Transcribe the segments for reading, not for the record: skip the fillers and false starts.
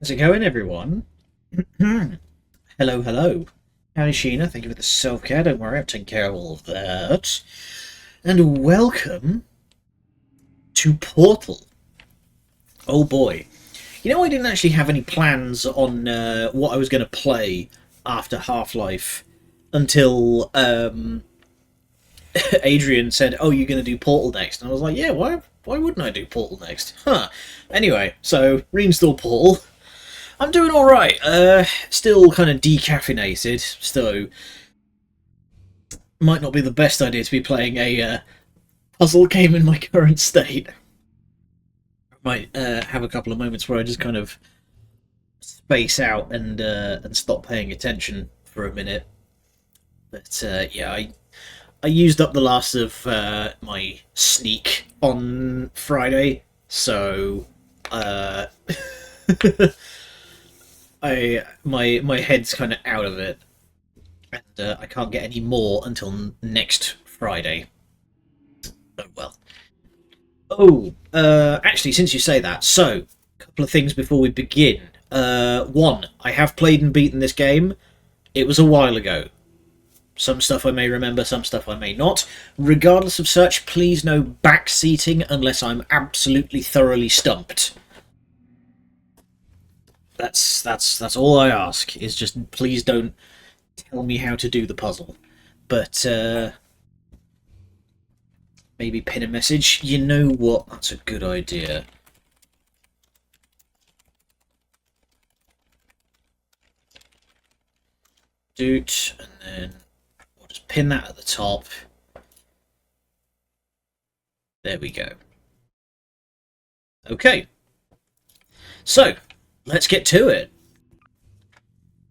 How's it going, everyone? Hello, hello. Howdy, Sheena. Thank you for the self-care. Don't worry, I'm taking care of all of that. And welcome to Portal. Oh boy. You know, I didn't actually have any plans on what I was going to play after Half-Life until Adrian said, "Oh, you're going to do Portal next." And I was like, yeah, why wouldn't I do Portal next? Huh. Anyway, so reinstall Portal. I'm doing alright. Still kind of decaffeinated, so might not be the best idea to be playing a puzzle game in my current state. Might have a couple of moments where I just kind of space out and stop paying attention for a minute. But yeah, I used up the last of my sneak on Friday, so my head's kind of out of it, and I can't get any more until next Friday. Oh well. Oh, actually, since you say that, so a couple of things before we begin. One, I have played and beaten this game. It was a while ago. Some stuff I may remember, some stuff I may not. Regardless of such, please no backseating unless I'm absolutely thoroughly stumped. That's all I ask, is just please don't tell me how to do the puzzle. But maybe pin a message. You know what? That's a good idea. Doot, and then we'll just pin that at the top. There we go. Okay. So, let's get to it.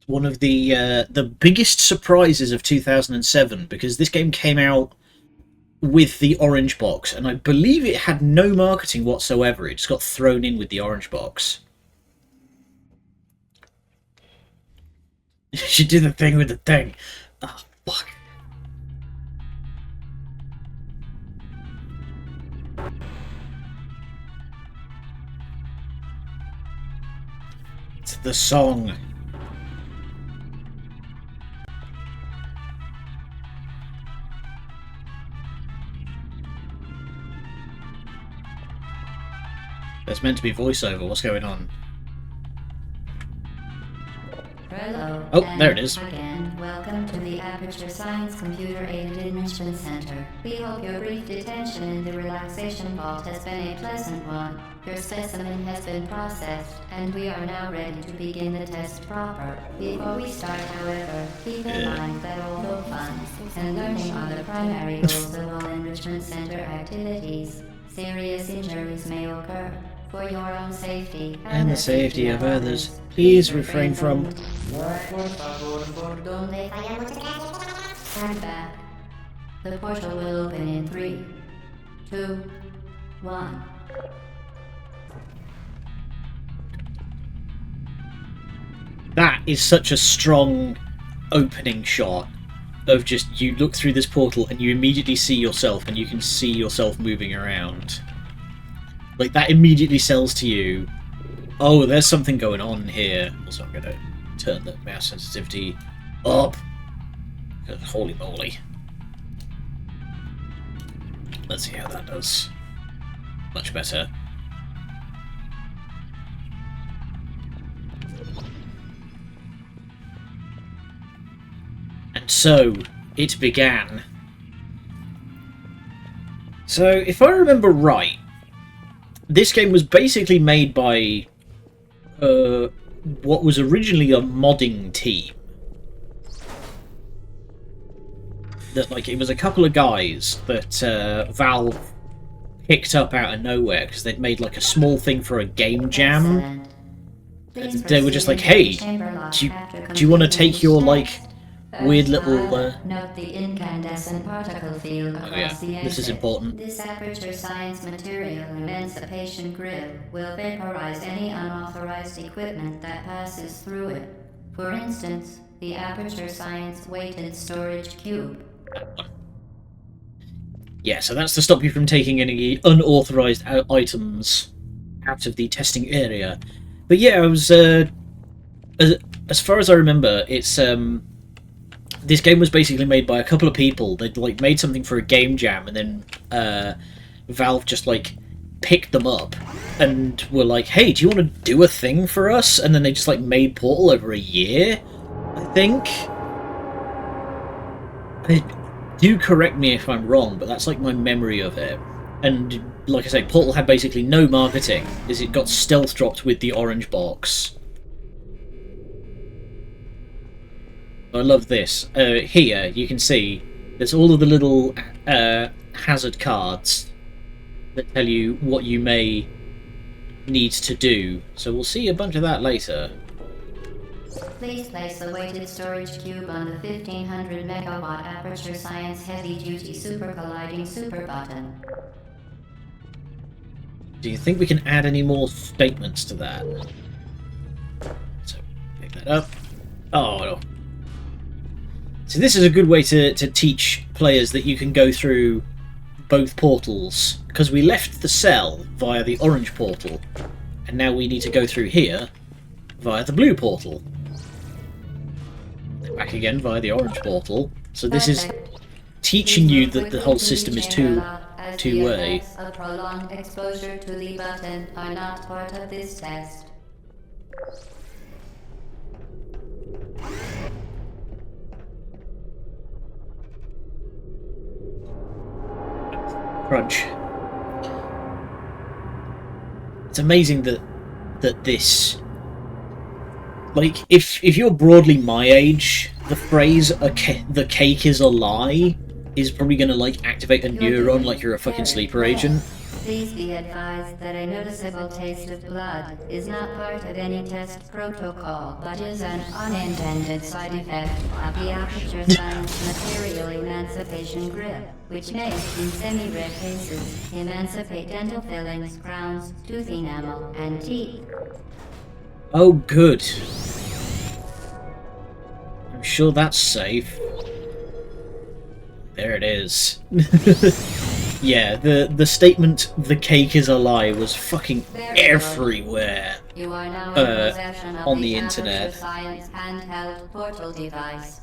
One of the biggest surprises of 2007, because this game came out with the orange box, and I believe it had no marketing whatsoever. It just got thrown in with the orange box. She did the thing with the thing. Oh, fuck. It's the song. There's meant to be voiceover. What's going on? Hello. Oh, there it is. Again, welcome to the Aperture Science Computer Aided Enrichment Center. We hope your brief detention in the relaxation vault has been a pleasant one. Your specimen has been processed, and we are now ready to begin the test proper. Before we start, however, keep in mind that although fun and learning are the primary goals of all Enrichment Center activities, serious injuries may occur. For your own safety And the safety of others, please refrain from... Stand back. The portal will open in 3, 2, 1. That is such a strong opening shot of just you look through this portal and you immediately see yourself, and you can see yourself moving around. Like, that immediately sells to you, oh, there's something going on here. Also, I'm going to turn the mouse sensitivity up. Holy moly. Let's see how that does. Much better. And so, it began. So, if I remember right, this game was basically made by what was originally a modding team. That, like, it was a couple of guys that Valve picked up out of nowhere because they'd made like a small thing for a game jam. And they were just like, "Hey, do you want to take your like weird little note the incandescent particle field across the this is exit. important. This Aperture Science material emancipation grill will vaporize any unauthorized equipment that passes through it. For instance, the Aperture Science weighted storage cube. Yeah, so that's to stop you from taking any unauthorized items out of the testing area. But yeah, I was as far as I remember, it's this game was basically made by a couple of people. They'd like made something for a game jam, and then Valve just like picked them up and were like, "Hey, do you want to do a thing for us?" And then they just like made Portal over a year, I think. Do correct me if I'm wrong, but that's like my memory of it. And like I say, Portal had basically no marketing, as it got stealth dropped with the orange box. I love this. Here, you can see there's all of the little hazard cards that tell you what you may need to do. So we'll see a bunch of that later. Please place a weighted storage cube on the 1500 megawatt Aperture Science Heavy Duty Super Colliding Super Button. Do you think we can add any more statements to that? So, pick that up. Oh, no. So this is a good way to teach players that you can go through both portals, because we left the cell via the orange portal, and now we need to go through here via the blue portal. Back again via the orange portal. So this is teaching you that the whole system is two-way. A prolonged exposure to the button are not part of this test. Crunch. It's amazing that this, like, if you're broadly my age, the phrase "the cake is a lie" is probably going to like activate a neuron like you're a fucking sleeper agent. Please be advised that a noticeable taste of blood is not part of any test protocol, but is an unintended side effect of the Aperture Science Material Emancipation Grip, which may, in semi-rare cases, emancipate dental fillings, crowns, tooth enamel, and teeth. Oh, good. I'm sure that's safe. There it is. Yeah, the statement "the cake is a lie" was fucking everywhere You are now in possession of on the Aperture internet. Science handheld portal device.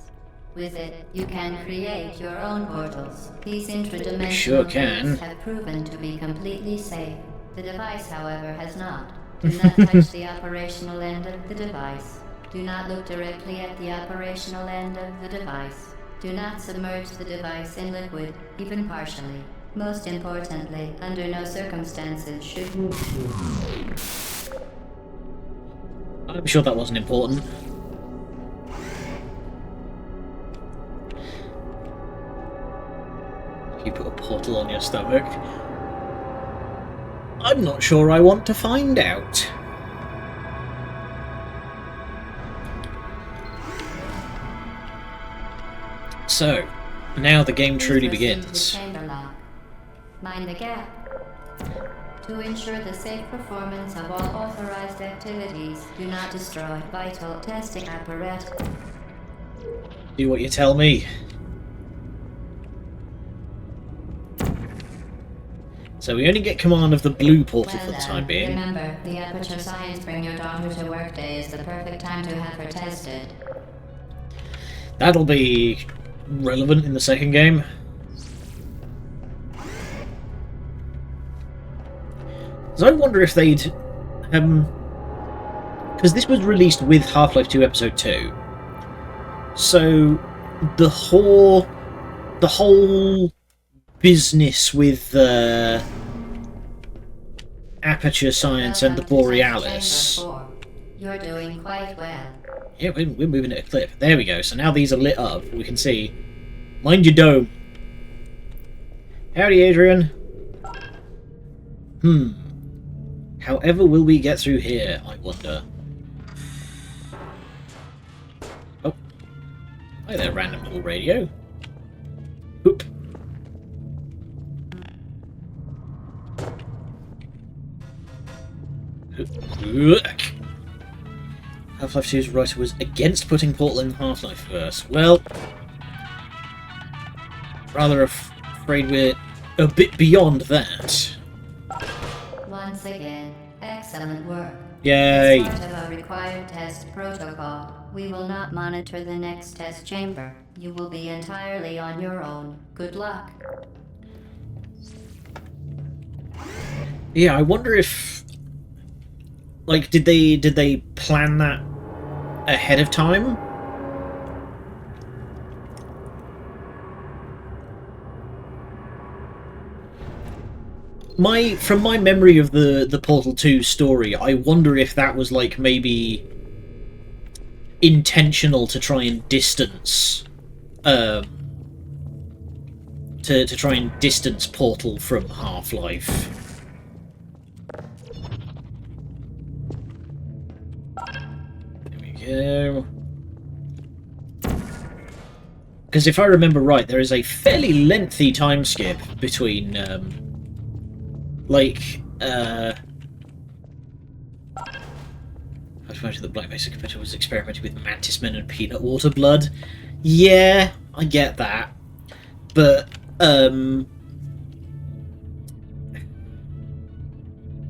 With it, you can create your own portals. These intradimensional Sure can. portals have proven to be completely safe. The device, however, has not. Do not touch the operational end of the device. Do not look directly at the operational end of the device. Do not submerge the device in liquid, even partially. Most importantly, under no circumstances should... I'm sure that wasn't important. You put a portal on your stomach. I'm not sure I want to find out. So, now the game truly begins. Mind the gap. To ensure the safe performance of all authorized activities, do not destroy vital testing apparatus. Do what you tell me. So we only get command of the blue portal for the time being. Remember, the Aperture Science Bring Your Daughter to Work Day is the perfect time to have her tested. That'll be relevant in the second game. So I wonder if they'd... because this was released with Half-Life 2 Episode 2. So the whole business with Aperture Science and the Borealis... You're doing quite well. Yeah, we're moving at a clip. There we go. So now these are lit up. We can see... Mind your dome. Howdy, Adrian. However will we get through here, I wonder? Oh. Hi there, random little radio. Oop. Half-Life 2's writer was against putting Portal in Half-Life verse. Well, rather afraid we're a bit beyond that. Once again, Excellent work. Yay! As part of our required test protocol, we will not monitor the next test chamber. You will be entirely on your own. Good luck. Yeah, I wonder if, like, did they plan that ahead of time? From my memory of the Portal 2 story, I wonder if that was like maybe intentional to try and distance to try and distance Portal from Half-Life. There we go. Because if I remember right, there is a fairly lengthy time skip between I was imagine that Black Mesa Computer was experimenting with mantis men and peanut water blood. Yeah, I get that. But,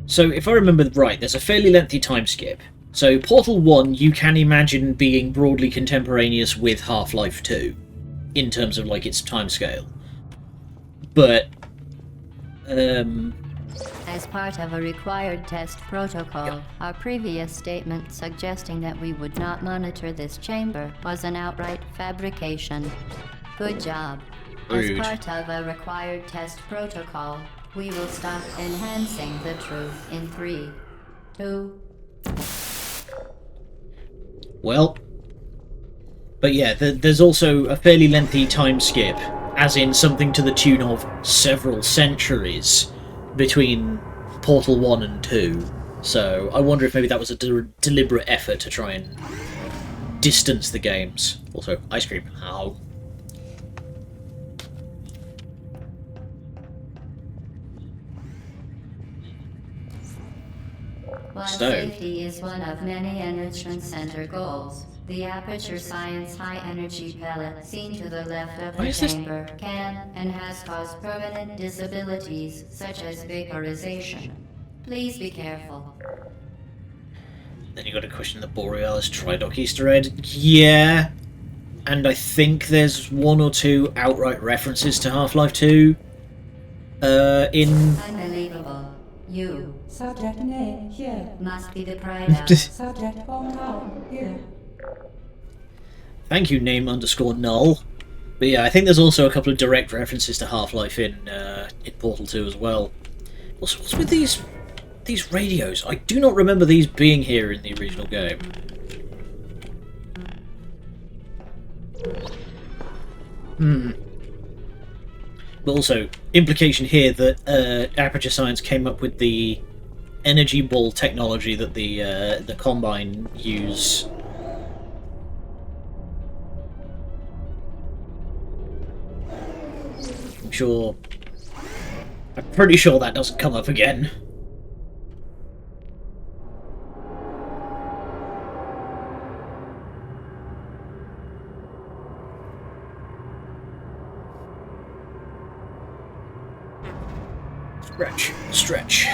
so if I remember right, there's a fairly lengthy time skip. So Portal 1 you can imagine being broadly contemporaneous with Half-Life 2, in terms of, like, its timescale. But, As part of a required test protocol, our previous statement suggesting that we would not monitor this chamber was an outright fabrication. Good job. Rude. As part of a required test protocol, we will stop enhancing the truth in 3, 2... Well, but yeah, there's also a fairly lengthy time skip, as in something to the tune of several centuries, between Portal 1 and 2. So I wonder if maybe that was a deliberate effort to try and distance the games. Also, ice cream. Ow. While So. safety is one of many Enrichment Center goals, the Aperture Science high-energy pellet seen to the left of Why the is this- chamber can and has caused permanent disabilities such as vaporization. Please be careful. Then you got to question the Borealis Tridoc Easter egg. Yeah, and I think there's one or two outright references to Half-Life 2. In Unbelievable. You Subject name here. must be the pride of... Subject hometown here. Thank you, name_null. But yeah, I think there's also a couple of direct references to Half-Life in Portal 2 as well. What's with these radios? I do not remember these being here in the original game. But also, implication here that Aperture Science came up with the energy ball technology that the Combine use. I'm pretty sure that doesn't come up again. Stretch.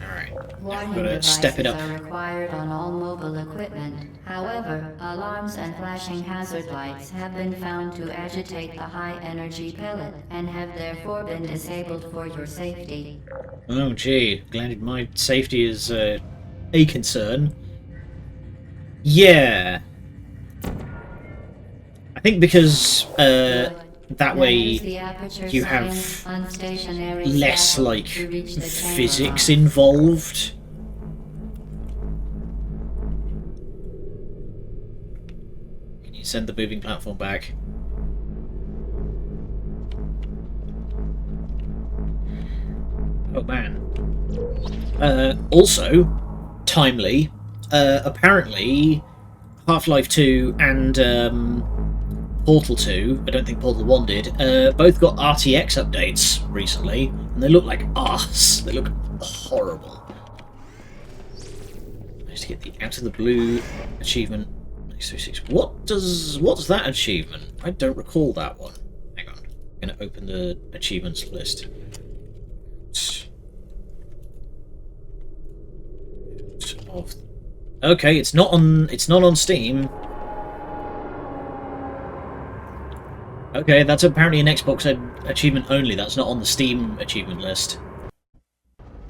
Alright, Warning gotta devices step it up. are required on all mobile equipment. However, alarms and flashing hazard lights have been found to agitate the high-energy pellet and have therefore been disabled for your safety. Oh gee, glad my safety is a concern. Yeah. I think because that way you have less like physics involved. Can you send the moving platform back? Oh man. Also, timely, apparently Half-Life 2 and Portal 2, I don't think Portal 1 did, both got RTX updates recently, and they look like arse. They look horrible. Managed to get the Out of the Blue achievement. 636. What's that achievement? I don't recall that one. Hang on. I'm going to open the achievements list. Okay, it's not on. It's not on Steam. Okay, that's apparently an Xbox achievement only. That's not on the Steam achievement list.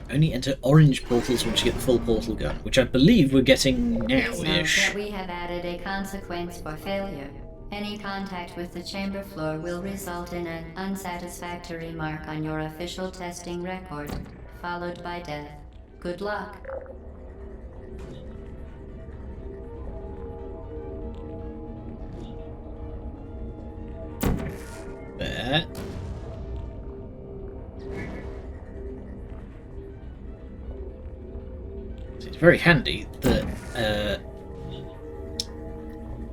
Only enter orange portals once you get the full portal gun, which I believe we're getting Please note now-ish. that we have added a consequence for failure. Any contact with the chamber floor will result in an unsatisfactory mark on your official testing record, followed by death. Good luck. There. It's very handy that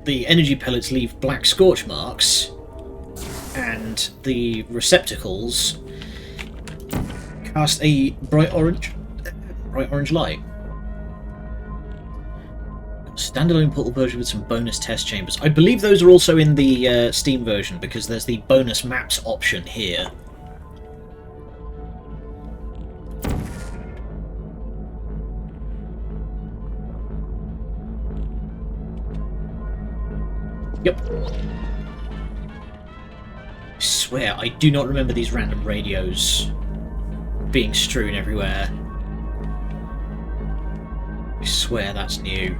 the energy pellets leave black scorch marks, and the receptacles cast a bright orange light. Standalone portal version with some bonus test chambers. I believe those are also in the Steam version because there's the bonus maps option here. Yep. I swear, I do not remember these random radios being strewn everywhere. I swear that's new.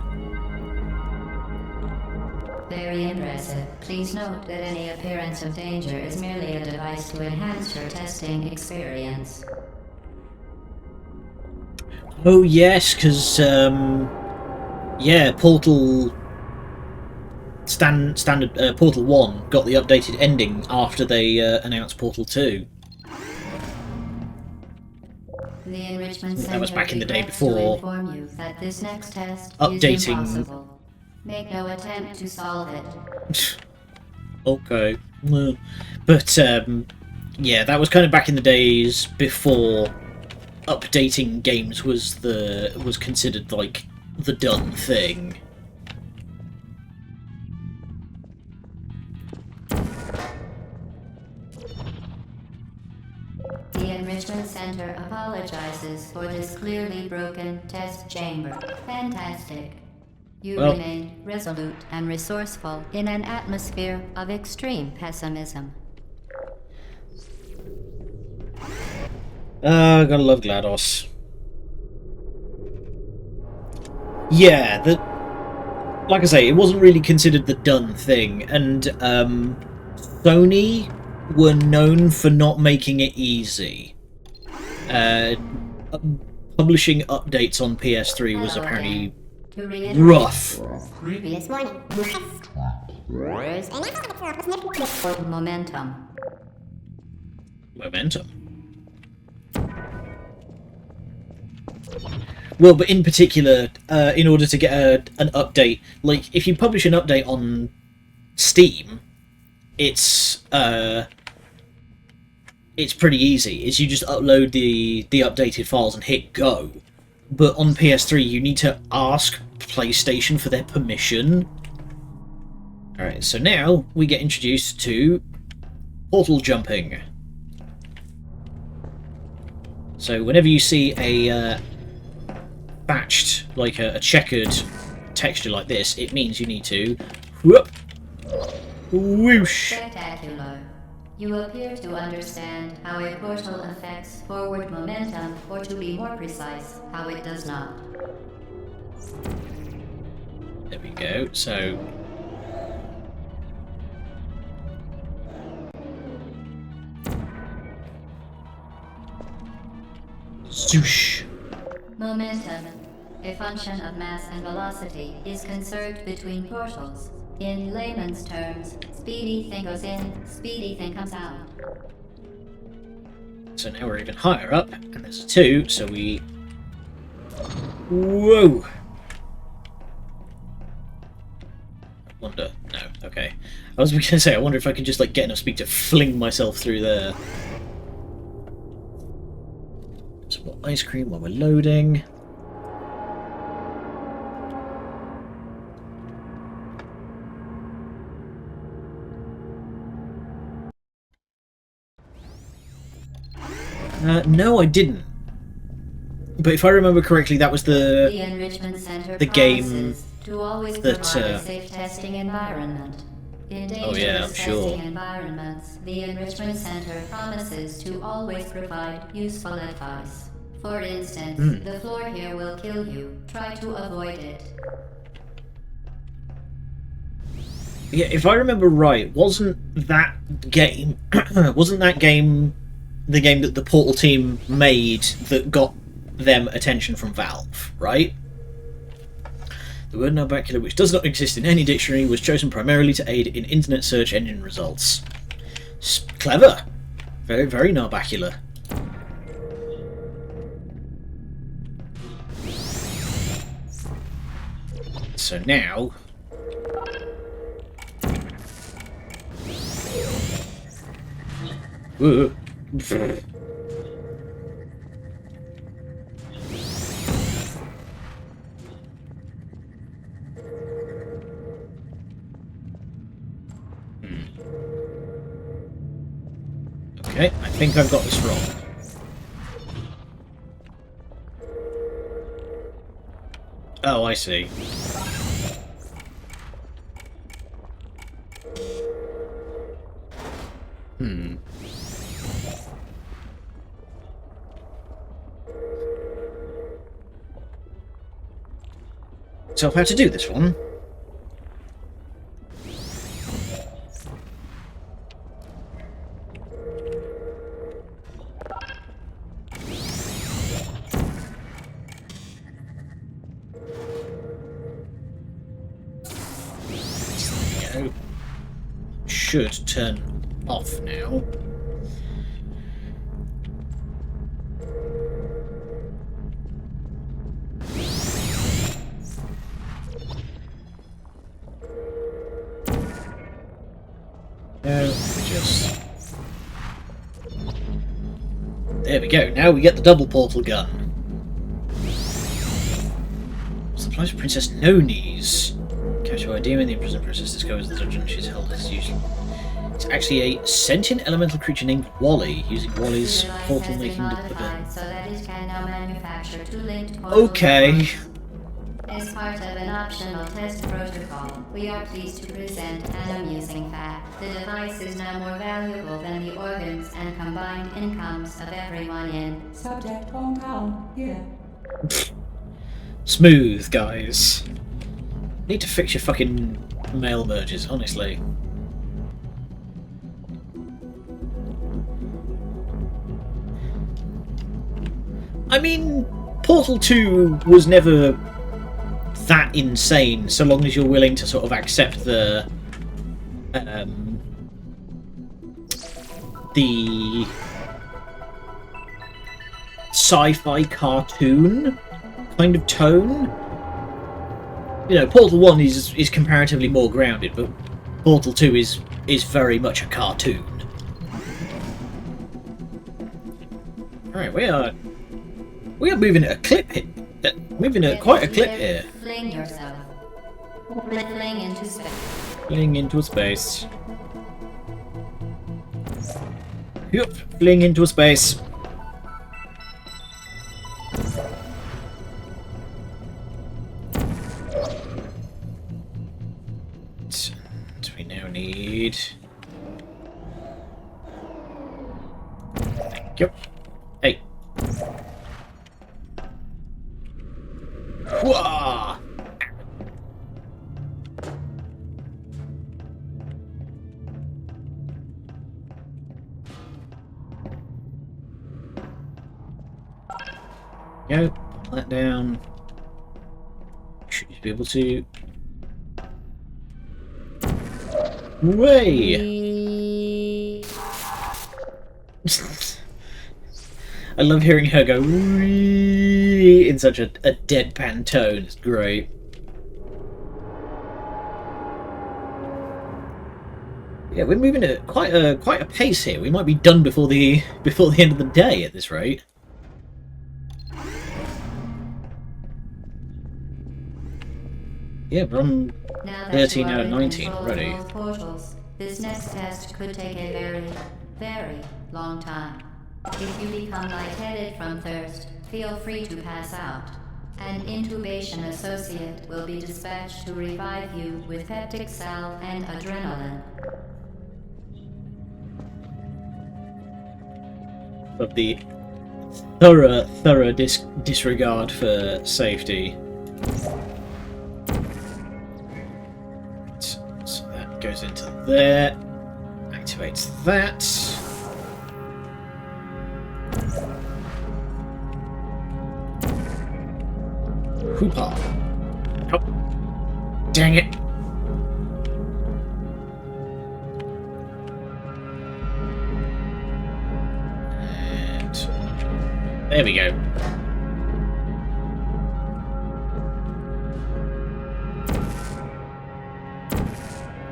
Very impressive. Please note that any appearance of danger is merely a device to enhance your testing experience. Oh yes, because yeah, Portal standard Portal 1 got the updated ending after they announced Portal 2. The enrichment That was center back in the day regrets to before inform you that this next test is updating. impossible. Make no attempt to solve it. Okay, but yeah, that was kind of back in the days before updating games was considered like the done thing. The Enrichment Center apologizes for this clearly broken test chamber. Fantastic. You Well, remain resolute and resourceful in an atmosphere of extreme pessimism. gotta love GLaDOS. Yeah, like I say, it wasn't really considered the done thing, and Sony were known for not making it easy. Publishing updates on PS3 was Hello apparently again. To reiterate, rough. previous warning. Momentum. Momentum. Well, but in particular, in order to get an update, like if you publish an update on Steam, it's pretty easy. Is you just upload the updated files and hit go. But on PS3, you need to ask PlayStation for their permission. Alright, so now we get introduced to portal jumping. So whenever you see a batched, like a checkered texture like this, it means you need to whoop, whoosh. Spectacular. You appear to understand how a portal affects forward momentum, or to be more precise, how it does not. There we go. So swoosh. Momentum, a function of mass and velocity, is conserved between portals. In layman's terms, speedy thing goes in, speedy thing comes out. So now we're even higher up, and there's a 2, so we... Whoa! I wonder... No, okay. I was going to say, I wonder if I can just like get enough speed to fling myself through there. Some more ice cream while we're loading. No, I didn't. But if I remember correctly, that was The Enrichment Center the game promises to always that, provide a safe testing environment. In dangerous yeah, I'm sure. testing environments, the Enrichment Center promises to always provide useful advice. For instance, the floor here will kill you. Try to avoid it. Yeah, if I remember right, wasn't that game the game that the Portal team made that got them attention from Valve, right? The word narbacular, which does not exist in any dictionary, was chosen primarily to aid in internet search engine results. Clever! Very, very narbacular. So now... Whoa. Okay, I think I've got this wrong. Oh, I see. So how to do this one? There we go. Should turn off now. There we go, now we get the double portal gun. Supplies Princess No Knees. Capture by demon, the imprisoned princess discovers the dungeon she's held as usual. It's actually a sentient elemental creature named Wally, using Wally's portal making so that it can now manufacture two linked portals. Okay. As part of an optional test protocol, we are pleased to present an amusing fact. The device is now more valuable than the organs and combined incomes of everyone in. Subject hometown, here. Smooth, guys. Need to fix your fucking mail merges, honestly. I mean, Portal 2 was never that insane, so long as you're willing to sort of accept the sci-fi cartoon kind of tone. You know, Portal 1 is comparatively more grounded, but Portal 2 is very much a cartoon. Alright, we are moving at a clip here. Moving at quite a clip here. Fling yourself. Fling into space. Fling into space. Yup, fling into space. And we now need... Thank you. Hey. Whoa! Go, pull that down. Should be able to. Way! I love hearing her go "Wee" in such a deadpan tone. It's great. Yeah, we're moving at quite a pace here. We might be done before the end of the day at this rate. Yeah, we're on 13 out of 19 already. Portals, this next test could take a very, very long time. If you become lightheaded from thirst, Feel free to pass out. An intubation associate will be dispatched to revive you with peptic salve and adrenaline. Of the thorough disregard for safety. So that goes into there. Activates that. Hoopa! Oh, dang it! And there we go.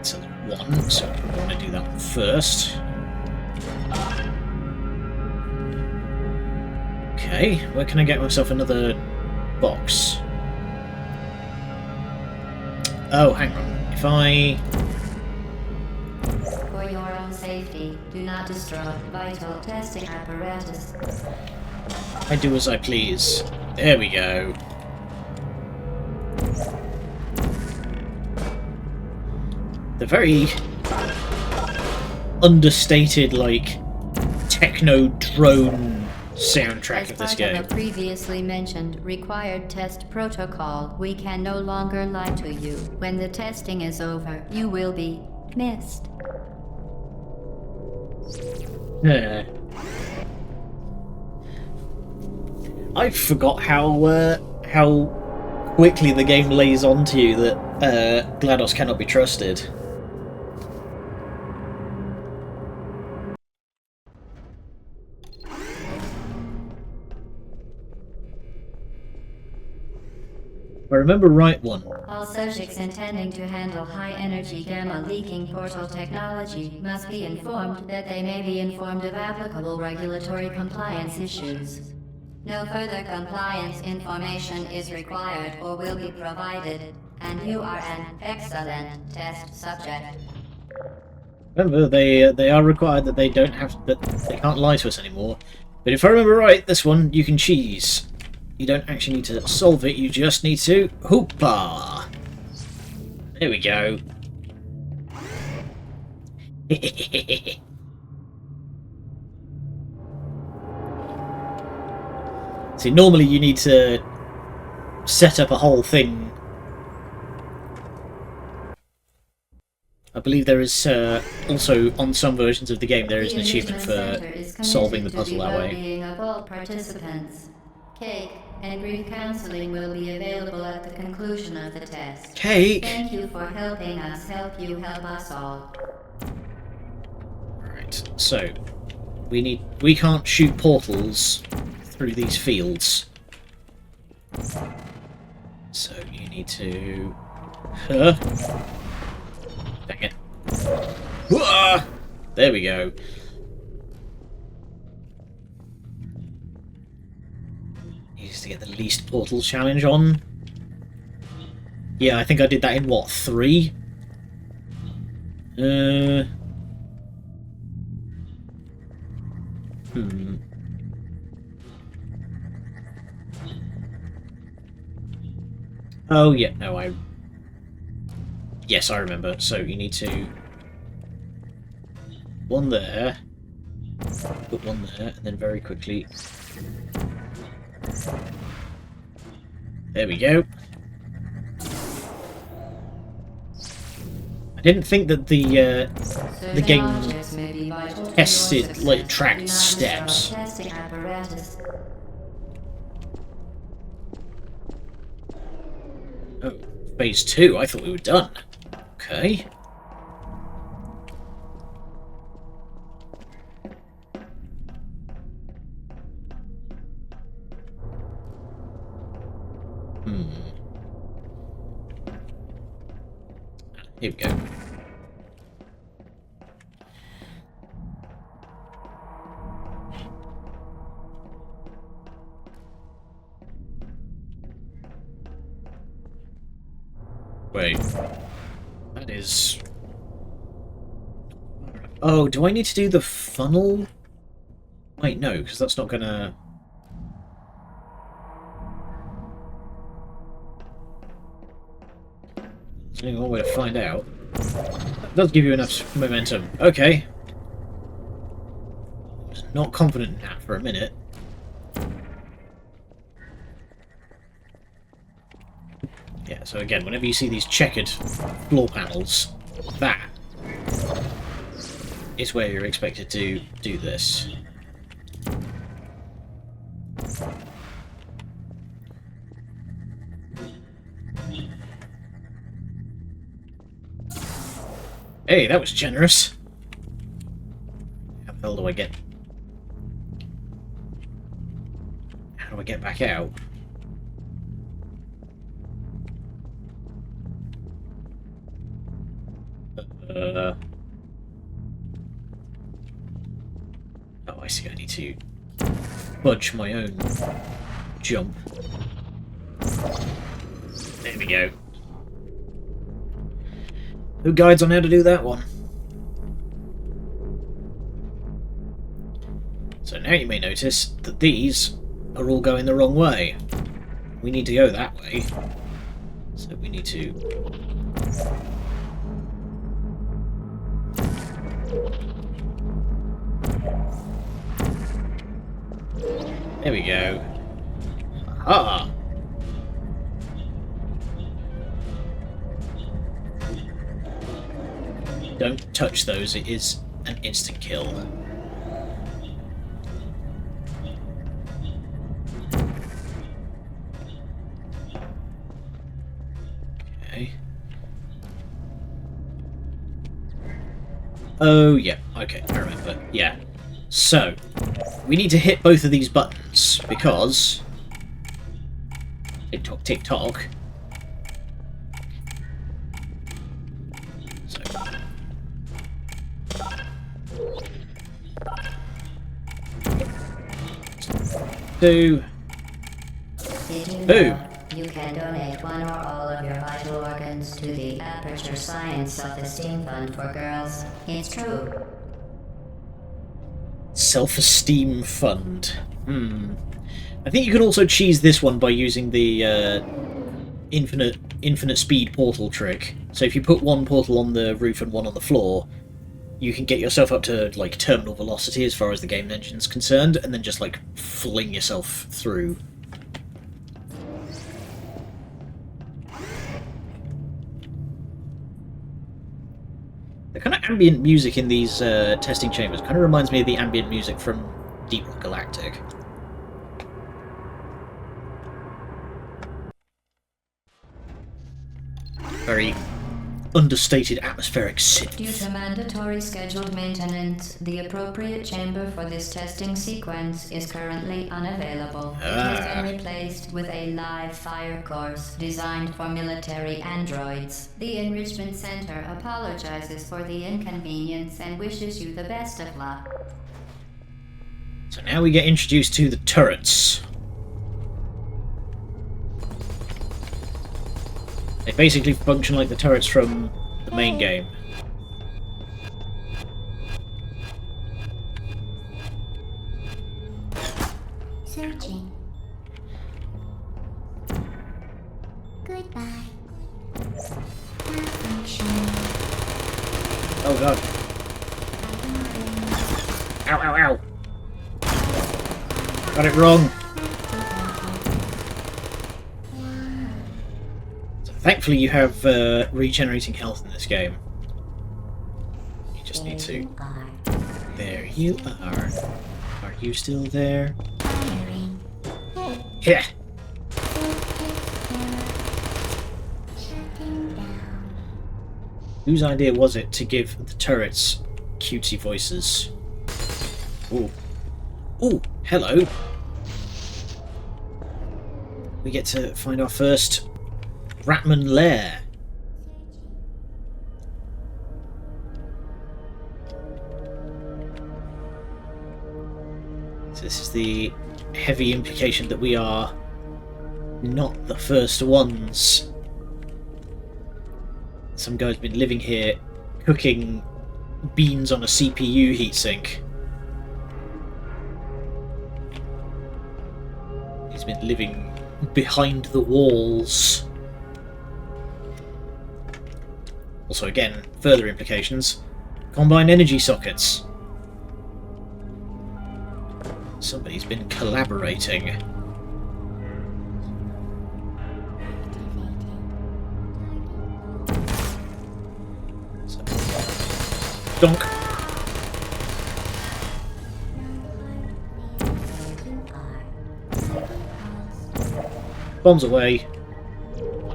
So one, so I want to do that one first. Okay, where can I get myself another box? Oh, hang on. If I... For your own safety, do not destroy vital testing apparatus. I do as I please. There we go. The very understated, like, techno drone soundtrack of this game. As part of the previously mentioned required test protocol, we can no longer lie to you. When the testing is over, you will be missed. Yeah. I forgot how quickly the game lays on to you that GLaDOS cannot be trusted. If I remember right one. All subjects intending to handle high-energy gamma-leaking portal technology must be informed that they may be informed of applicable regulatory compliance issues. No further compliance information is required or will be provided, and you are an excellent test subject. Remember, they are required that they don't have that they can't lie to us anymore. But if I remember right, this one you can cheese. You don't actually need to solve it, you just need to hoopa! There we go. See, normally you need to set up a whole thing. I believe there is also, on some versions of the game, there is an achievement for solving the puzzle that way. Of all participants. Cake and brief counseling will be available at the conclusion of the test. Cake! Thank you for helping us help you help us all. Right, so we can't shoot portals through these fields. So you need to dang it. Whoa! There we go. To get the least portal challenge on. Yeah, I think I did that in what, 3? Oh yeah, no, yes, I remember. So you need to one there, put one there, and then very quickly. There we go. I didn't think that the game tested, like, tracked steps. Oh, phase 2. I thought we were done. Okay. Here we go. Wait. That is... Oh, do I need to do the funnel? Wait, no, because that's not gonna... only one way to find out. That does give you enough momentum. Okay. I was not confident in that for a minute. Yeah, so again, whenever you see these checkered floor panels, that is where you're expected to do this. Hey, that was generous. How the hell do I get... How do I get back out? Oh, I see. I need to budge my own jump. There we go. No guides on how to do that one. So now you may notice that these are all going the wrong way. We need to go that way. So we need to... There we go. Aha! Don't touch those, it is an instant kill. Okay. Oh, yeah, okay, I remember. Yeah. So, we need to hit both of these buttons, because... Tick-tock, tick-tock. So... 2... Did you Ooh. know you can donate one or all of your vital organs to the Aperture Science Self-Esteem Fund for Girls? It's true. Self-esteem fund. I think you can also cheese this one by using the infinite speed portal trick. So if you put one portal on the roof and one on the floor, you can get yourself up to like terminal velocity as far as the game engine's concerned, and then just like fling yourself through. The kind of ambient music in these testing chambers kind of reminds me of the ambient music from Deep Rock Galactic. Very understated atmospheric Due synth. to mandatory scheduled maintenance, the appropriate chamber for this testing sequence is currently unavailable. It has been replaced with a live fire course designed for military androids. The Enrichment Center apologizes for the inconvenience and wishes you the best of luck. So now we get introduced to the turrets. They basically function like the turrets from the main game. Searching. Goodbye. Malfunction. Oh god. Ow, ow, ow. Got it wrong. Thankfully you have regenerating health in this game. You just need to... There you are. Are you still there? Firing. Yeah! Shutting down. Whose idea was it to give the turrets cutesy voices? Ooh. Ooh, hello! We get to find our first Ratman lair. So this is the heavy implication that we are not the first ones. Some guy's been living here cooking beans on a CPU heatsink. He's been living behind the walls. Also, again, further implications. Combined energy sockets. Somebody's been collaborating. Donk. Bombs away.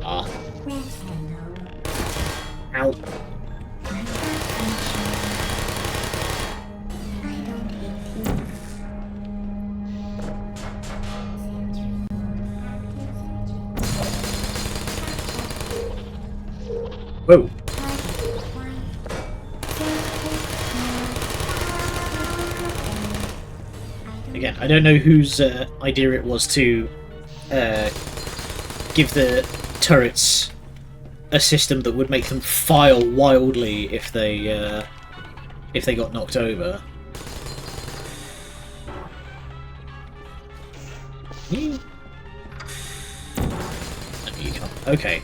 Ah. Ow. Whoa. Again, I don't know whose idea it was to give the turrets a system that would make them fire wildly if they got knocked over. No, you can't. Okay.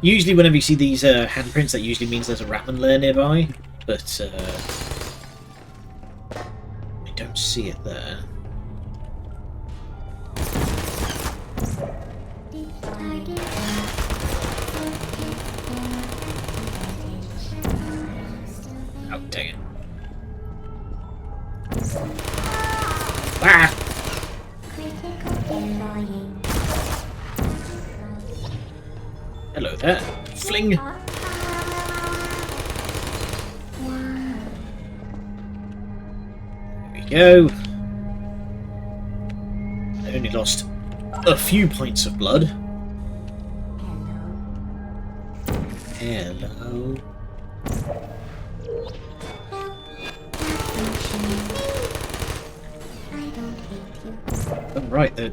Usually whenever you see these handprints, that usually means there's a Ratman lair nearby, but I don't see it there. Oh, dang it. Ah! Hello there. Fling! There we go. I only lost a few pints of blood. Hello. Oh, right, the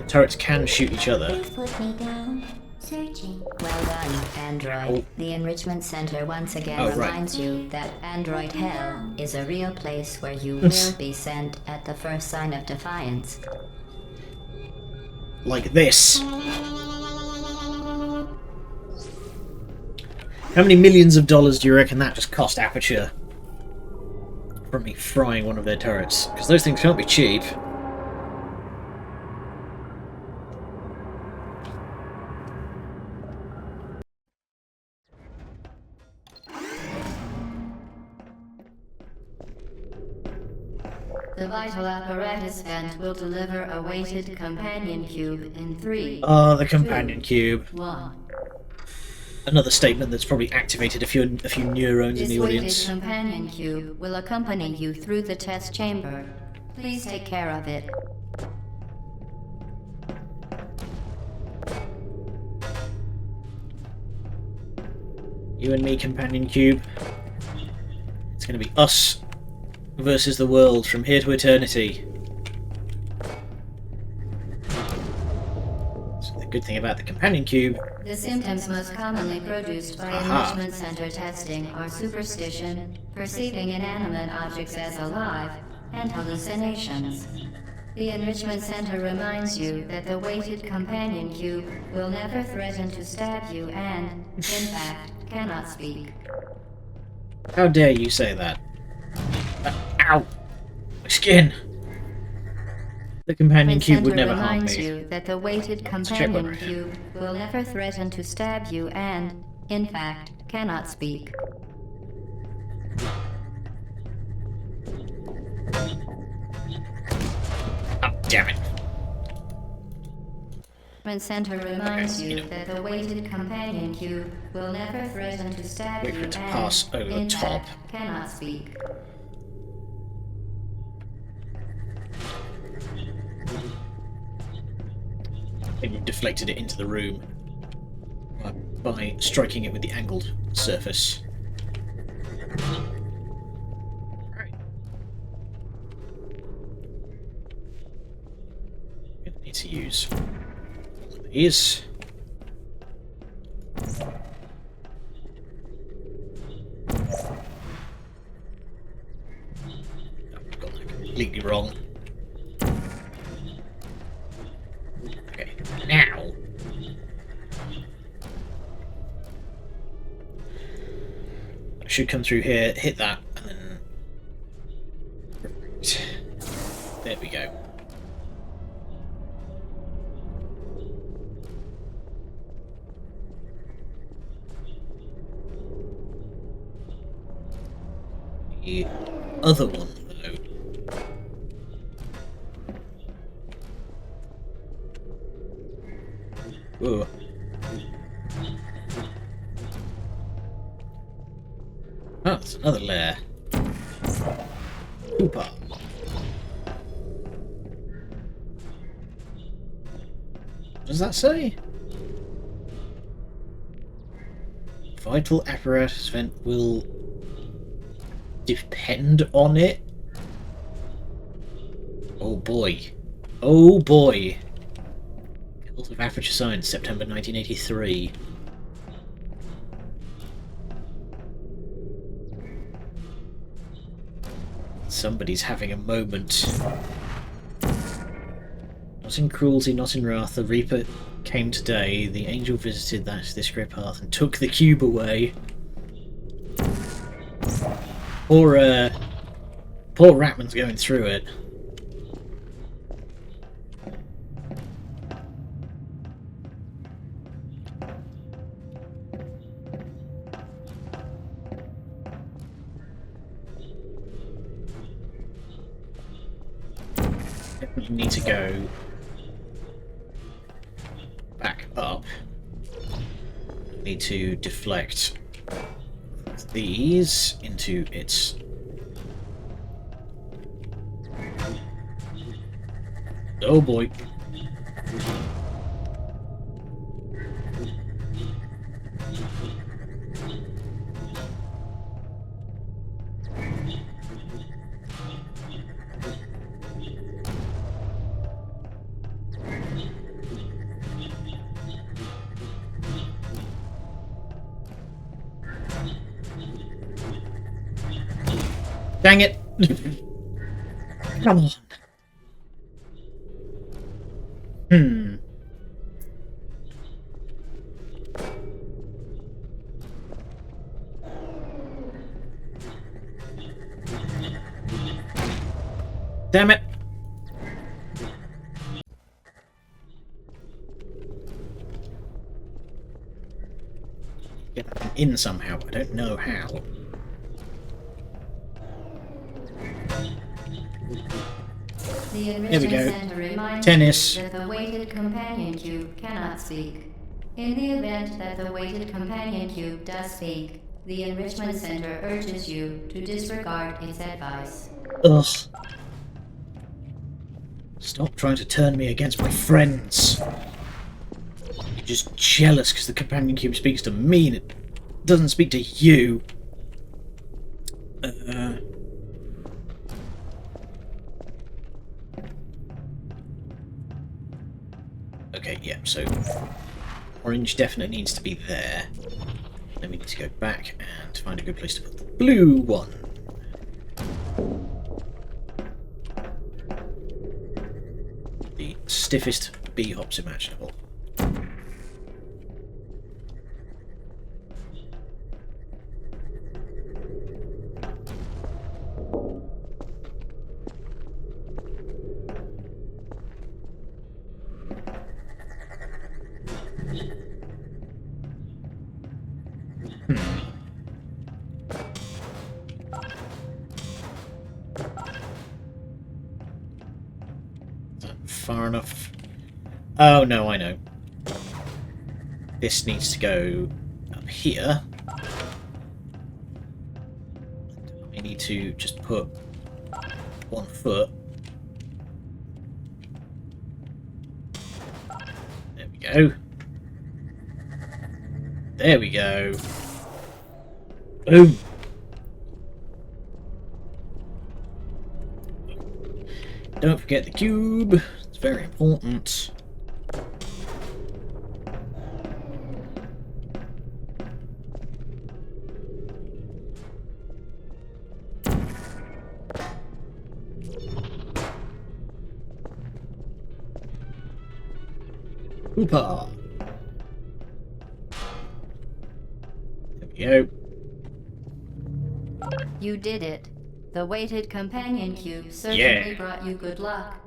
turrets can shoot each other. Please put me down. Searching. Well done, Android. The Enrichment Center once again Oh, right. reminds you that Android Hell is a real place where you will be sent at the first sign of defiance. Like this. How many millions of dollars do you reckon that just cost Aperture from me frying one of their turrets? Because those things can't be cheap. The vital apparatus vent will deliver a weighted companion cube in 3. Ah, the companion cube. 1. Another statement that's probably activated a few neurons in This the weighted audience. companion cube will accompany you through the test chamber. Please take care of it. You and me, companion cube. It's going to be us versus the world from here to eternity. So the good thing about the companion cube. The symptoms most commonly produced by Aha. Enrichment Center testing are superstition, perceiving inanimate objects as alive, and hallucinations. The Enrichment Center reminds you that the weighted companion cube will never threaten to stab you and, in fact, cannot speak. How dare you say that? Ow! My skin! The companion cube would never harm reminds me. you that the weighted check companion one. cube will never threaten to stab you and, in fact, cannot speak. Oh, damn it. Enrichment Center reminds Okay, you you know. that the weighted companion cube will never threaten to stab Wait you for it to and, pass over the in top. fact, cannot speak. And you deflected it into the room by striking it with the angled surface. Right. Gonna need to use one of these. Oh, I've got that completely wrong. Okay, now. should come through here, hit that, and then... There we go. The other one, though. Ooh. Oh, it's another lair. Hooper. What does that say? Vital apparatus vent will depend on it. Oh boy. Oh boy. Guild of Aperture Science, September 1983. Somebody's having a moment. Not in cruelty, not in wrath. The Reaper came today. The angel visited this great path and took the cube away. Poor Ratman's going through it. Definitely need to go back up. Need to deflect these into its oh boy. Dang it! Come on. Damn it! Get that in somehow, I don't know how. There we go. Tennis. That the weighted companion cube cannot speak. In the event that the weighted companion cube does speak, the Enrichment Center urges you to disregard its advice. Ugh. Stop trying to turn me against my friends. You're just jealous because the companion cube speaks to me and it doesn't speak to you. Okay, yeah, so orange definitely needs to be there. Then we need to go back and find a good place to put the blue one. The stiffest B-hops imaginable. Far enough. Oh no, I know. This needs to go up here. I need to just put 1 foot. There we go. There we go. Boom. Don't forget the cube. It's very important. Hoopa! There we go. You did it. The weighted companion cube certainly Yeah. brought you good luck.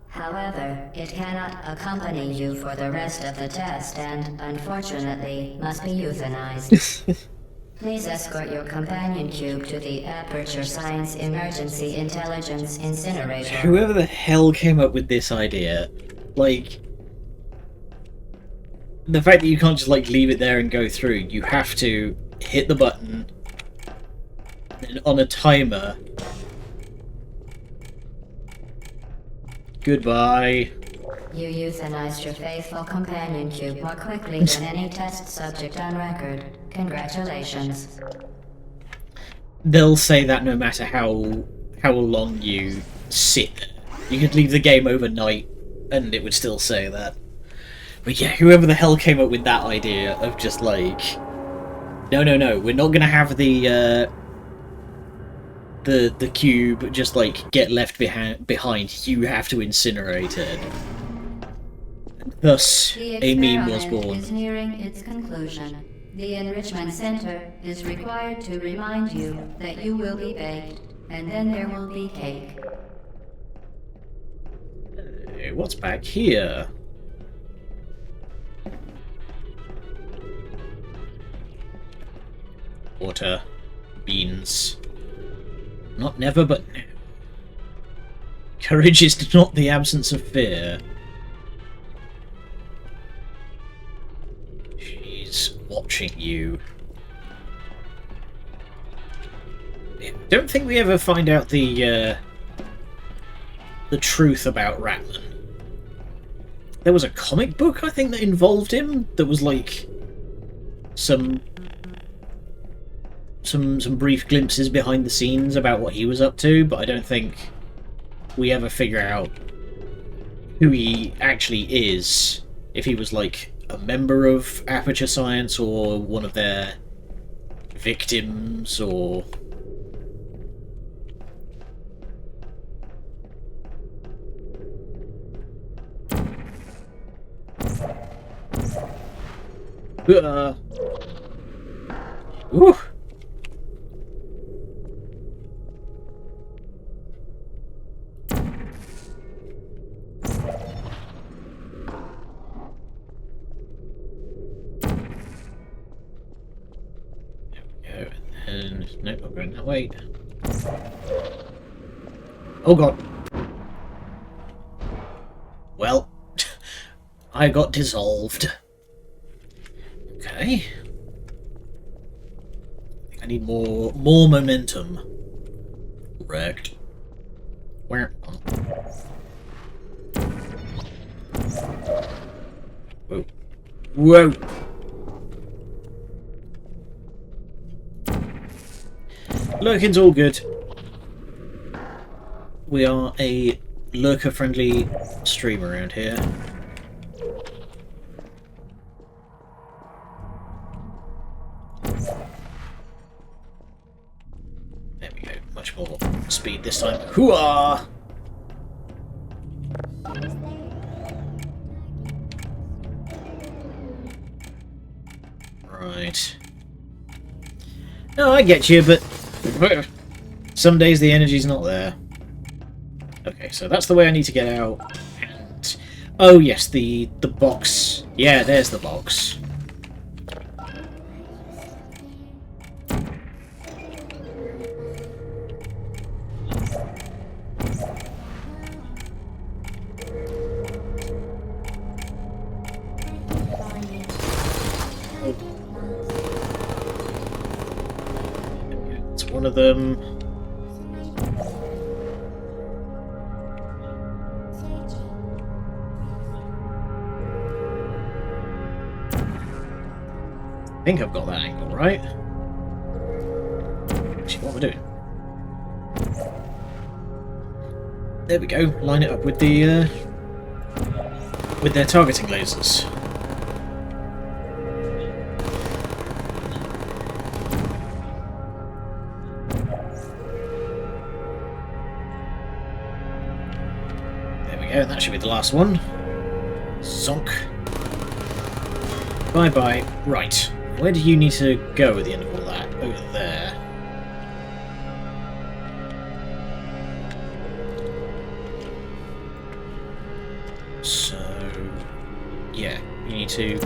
However, it cannot accompany you for the rest of the test and, unfortunately, must be euthanized. Please escort your companion cube to the Aperture Science Emergency Intelligence Incinerator. Whoever the hell came up with this idea, like, the fact that you can't just like leave it there and go through, you have to hit the button and on a timer. Goodbye. You euthanized your faithful companion cube more quickly than any test subject on record. Congratulations. They'll say that no matter how long you sit there. You could leave the game overnight and it would still say that. But yeah, whoever the hell came up with that idea of just like, no, we're not gonna have the cube just like get left behind. You have to incinerate it. And thus, a meme was born. Is nearing its conclusion. The Enrichment Center is required to remind you that you will be baked, and then there will be cake. Hey, what's back here? Water, beans. Not never, but now. Courage is not the absence of fear. She's watching you. I don't think we ever find out the truth about Ratman. There was a comic book, I think, that involved him. That was like some brief glimpses behind the scenes about what he was up to, but I don't think we ever figure out who he actually is. If he was like a member of Aperture Science or one of their victims, or Ooh. And no, not going that way. Oh god. Well, I got dissolved. Okay. I need more momentum. Wrecked. Where? Whoa. Whoa. Lurking's all good. We are a lurker-friendly stream around here. There we go. Much more speed this time. Hooah! Right. No, I get you, but some days the energy's not there. Okay, so that's the way I need to get out. And oh yes, the box. Yeah, there's the box. It's one of them. I think I've got that angle right. Actually, what am I doing? There we go. Line it up with the with their targeting lasers. There we go. That should be the last one. Zonk. Bye bye. Right. Where do you need to go at the end of all that? Over there. So, yeah, you need to...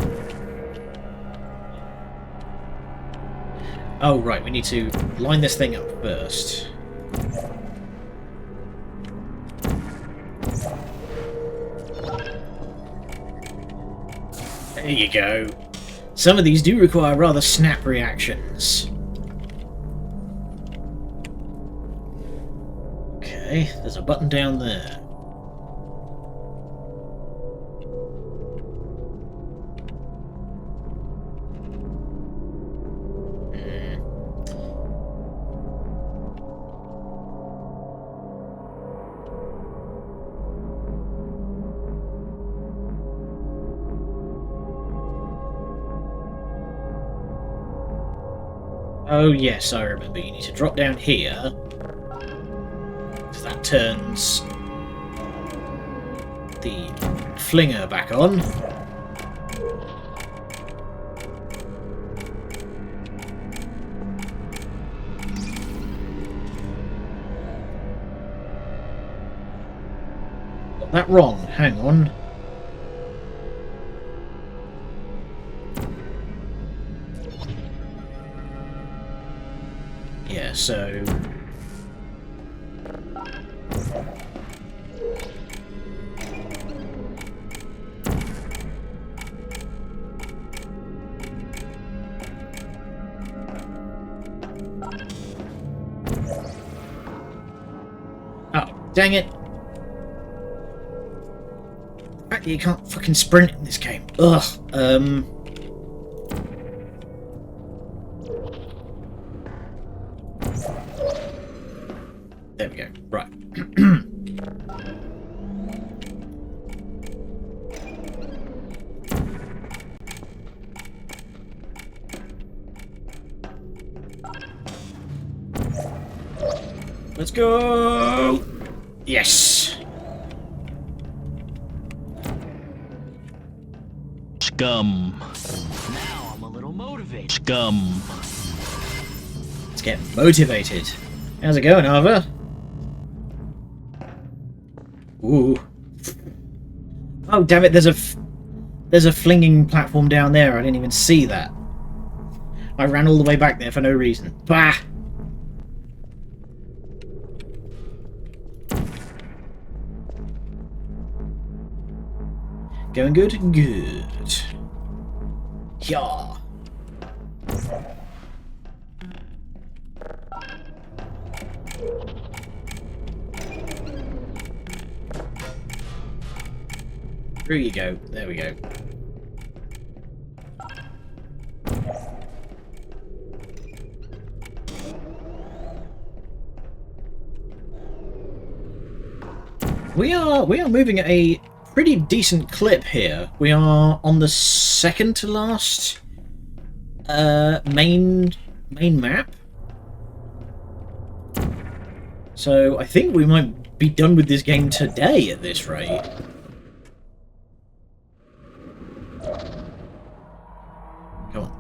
Oh, right, we need to line this thing up first. There you go. Some of these do require rather snap reactions. Okay, there's a button down there. Oh yes, I remember. You need to drop down here. So that turns the flinger back on. Got that wrong. Hang on. Yeah, so... Oh, dang it! Apparently you can't fucking sprint in this game. Ugh, There we go. Right. Let's go! Yes! Scum. Now I'm a little motivated. Scum. Let's get motivated. How's it going, Arva? Ooh. Oh, damn it, there's a flinging platform down there. I didn't even see that. I ran all the way back there for no reason. Bah! Going good? Good. Yeah. Through you go. There we go. We are moving at a pretty decent clip here. We are on the second to last main map. So I think we might be done with this game today at this rate. Come on.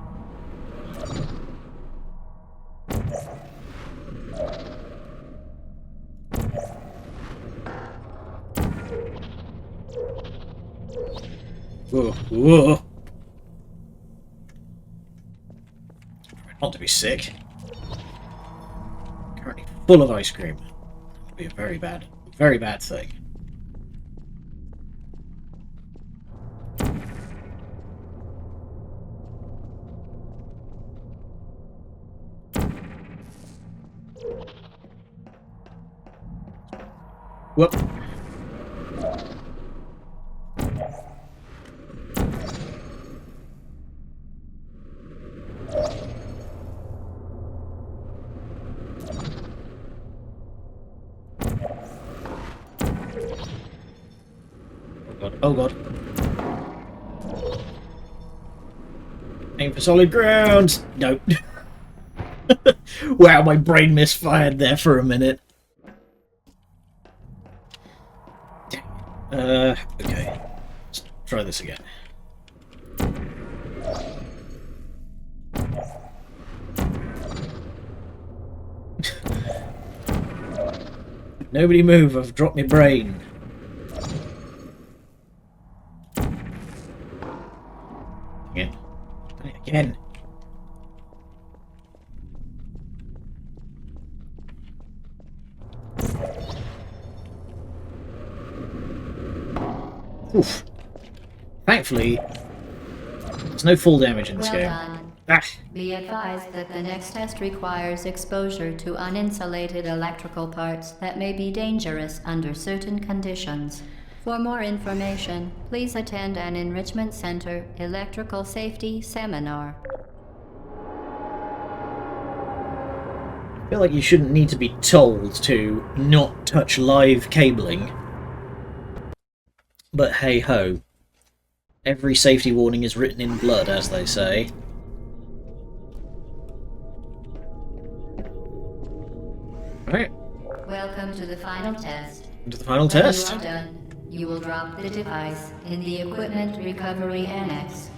Whoa, whoa. Not to be sick. Currently full of ice cream. That would be a very bad thing. Whoop. Oh god. Aim for solid ground! No. Wow, my brain misfired there for a minute. Okay. Let's try this again. Nobody move, I've dropped my brain. again. Oof. Thankfully, there's no fall damage in this Well game. done. Ah, Be advised that the next test requires exposure to uninsulated electrical parts that may be dangerous under certain conditions. For more information, please attend an Enrichment Center Electrical Safety Seminar. I feel like you shouldn't need to be told to not touch live cabling. But hey ho. Every safety warning is written in blood, as they say. Alright, Welcome to the final test. to the final When test. you are done, you will drop the device in the Equipment Recovery Annex.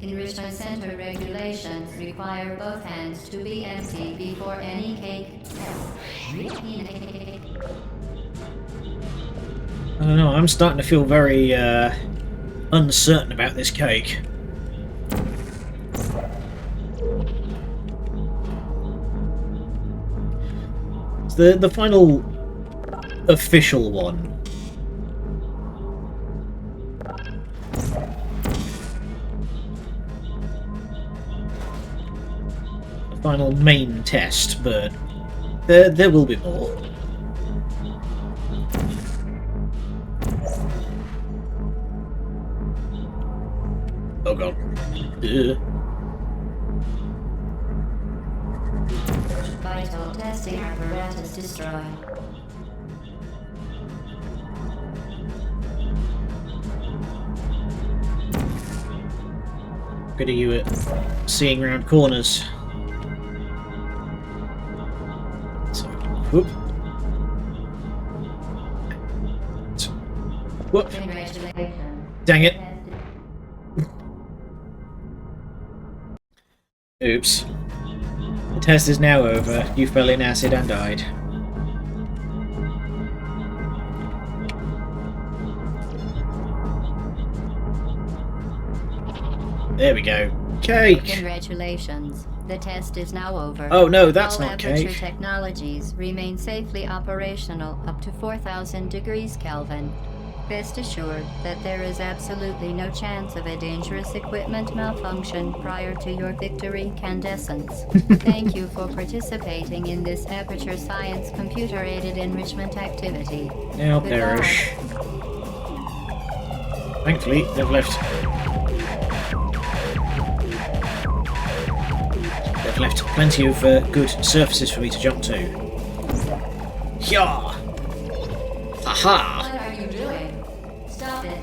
Enrichment Center regulations require both hands to be empty before any cake. I don't know, I'm starting to feel very uncertain about this cake. It's the final official one. The final main test, but there will be more. Oh god. Vital testing apparatus destroyed. Good at you at seeing round corners. So, whoop. Whoop. Congratulations. Dang it. Oops. The test is now over. You fell in acid and died. There we go. Cake! Congratulations. The test is now over. Oh no, that's All not Aperture cake. Technologies remain safely operational up to 4,000 degrees Kelvin. Rest assured that there is absolutely no chance of a dangerous equipment malfunction prior to your victory candescence. Thank you for participating in this Aperture Science computer-aided enrichment activity. Now Goodbye. perish. Thankfully, they've left plenty of good surfaces for me to jump to. Yah! Haha! What are you doing? Stop it.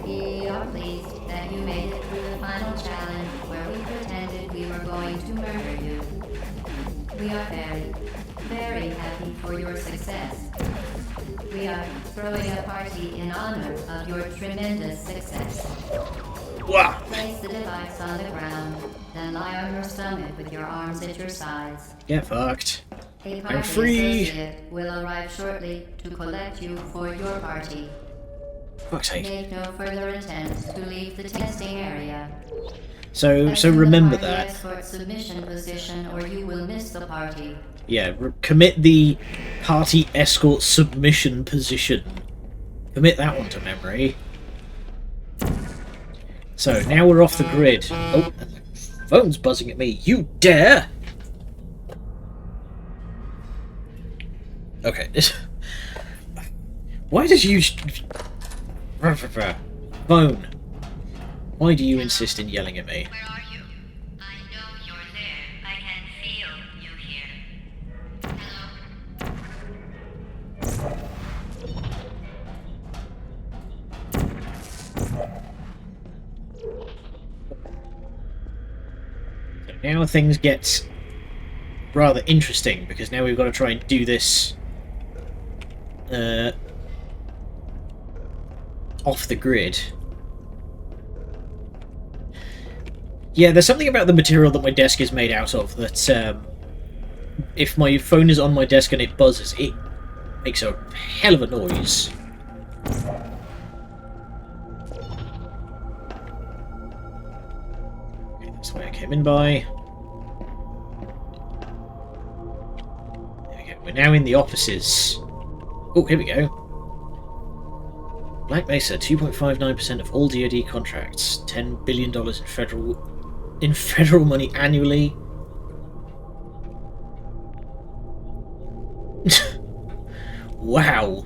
We are pleased that you made it through the final challenge where we pretended we were going to murder you. We are very, very happy for your success. We are throwing a party in honor of your tremendous success. Wah! Place the device on the ground, then lie on your stomach with your arms at your sides. Get fucked. A party free. associate will arrive shortly to collect you for your party. Fuck's sake. Make no further attempts to leave the testing area. So Assume remember the party that. escort submission position, or you will miss the party. Yeah, commit the party escort submission position. Commit that one to memory. So, now we're off the grid. Oh, and the phone's buzzing at me. You dare! Okay. Why does you... Phone. Why do you insist in yelling at me? Where are you? I know you're there. I can feel you here. Now things get rather interesting, because now we've got to try and do this off the grid. Yeah, there's something about the material that my desk is made out of that if my phone is on my desk and it buzzes, it makes a hell of a noise. came in by. There we go. We're now in the offices. Oh, here we go. Black Mesa, 2.59% of all DoD contracts, $10 billion in federal money annually. Wow.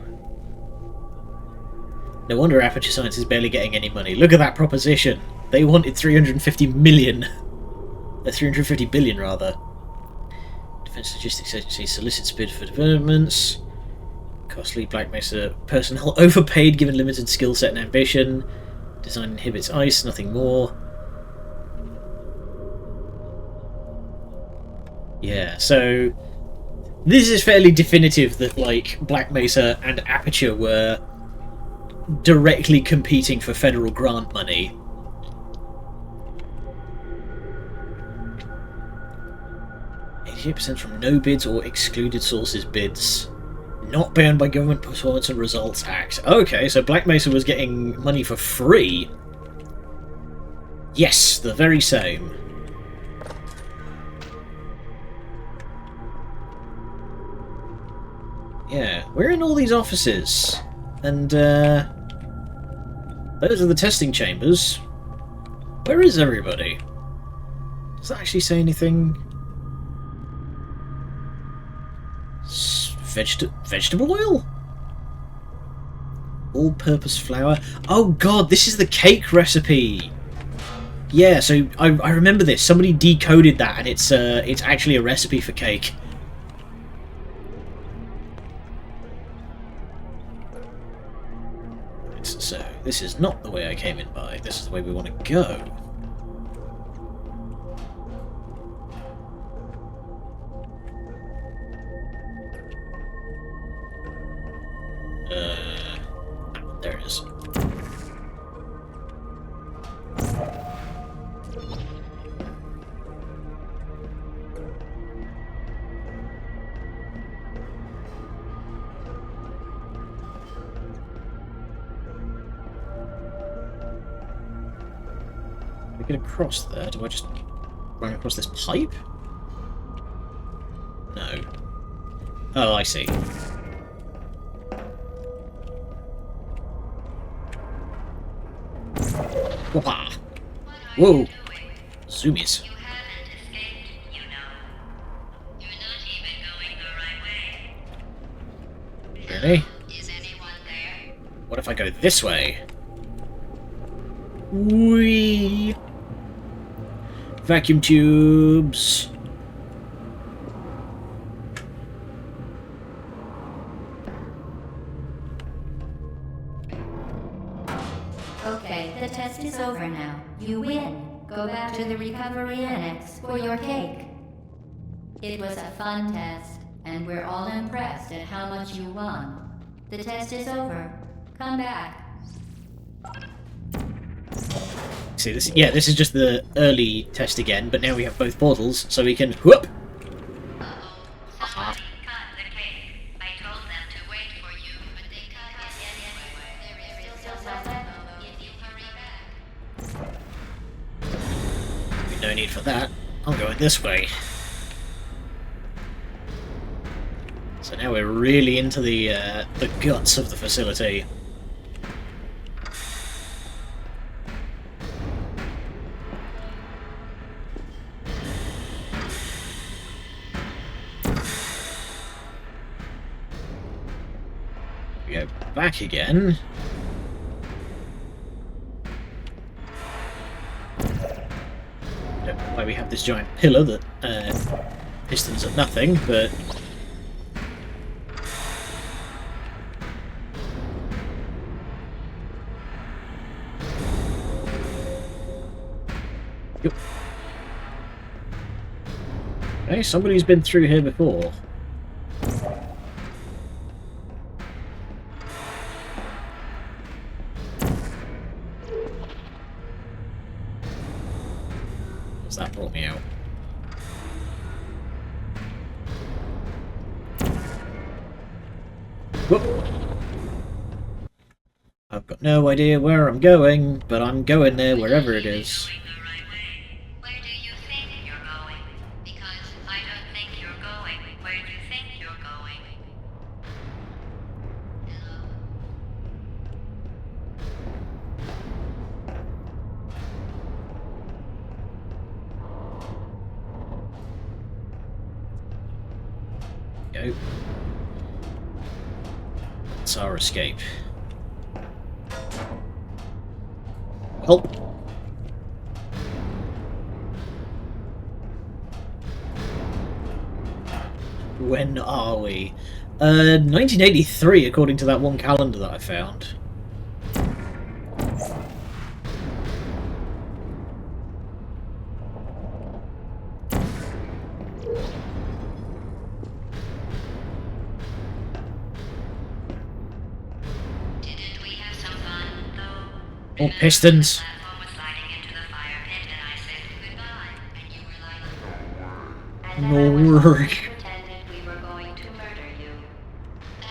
No wonder Aperture Science is barely getting any money. Look at that proposition. They wanted 350 million. 350 billion, rather. Defense Logistics Agency solicits bid for developments. Costly Black Mesa personnel overpaid given limited skill set and ambition. Design inhibits ice, nothing more. Yeah, so this is fairly definitive that like Black Mesa and Aperture were directly competing for federal grant money. %, from no bids or excluded sources bids. Not banned by Government Performance and Results Act. Okay, so Black Mesa was getting money for free. Yes, the very same. Yeah, we're in all these offices. And, those are the testing chambers. Where is everybody? Does that actually say anything? Vegetable oil? All-purpose flour? Oh god, this is the cake recipe! Yeah, so I remember this. Somebody decoded that and it's actually a recipe for cake. So, this is not the way I came in by. This is the way we want to go. There it is. We get across there? Do I just run across this pipe? No. Oh, I see. Whoa! Whoa! Zoomies. You haven't escaped, you know. You're not even going the right way. Really? Is anyone there? What if I go this way? Whee! Vacuum tubes! Okay, the test is over now. You win. Go back to the recovery annex for your cake. It was a fun test, and we're all impressed at how much you won. The test is over. Come back. See, this, yeah, this is just the early test again, but now we have both portals, so we can whoop. Somebody cut the cake. I told them to wait for you, but they cut it anyway. There is still some left if you hurry back. No need for that. I'm going this way. So now we're really into the guts of the facility. We go back again. Don't know why we have this giant pillar that pistons at nothing, but yep. Okay, somebody's been through here before. That brought me out. Whoop. I've got no idea where I'm going, but I'm going there wherever it is. Where do you think go. That's our escape. Well. When are we? 1983, according to that one calendar that I found. Didn't we have some fun, though? More pistons. The platform was sliding into the fire pit, and I said goodbye, and you were like, and then I was No. almost pretended we were going to murder you.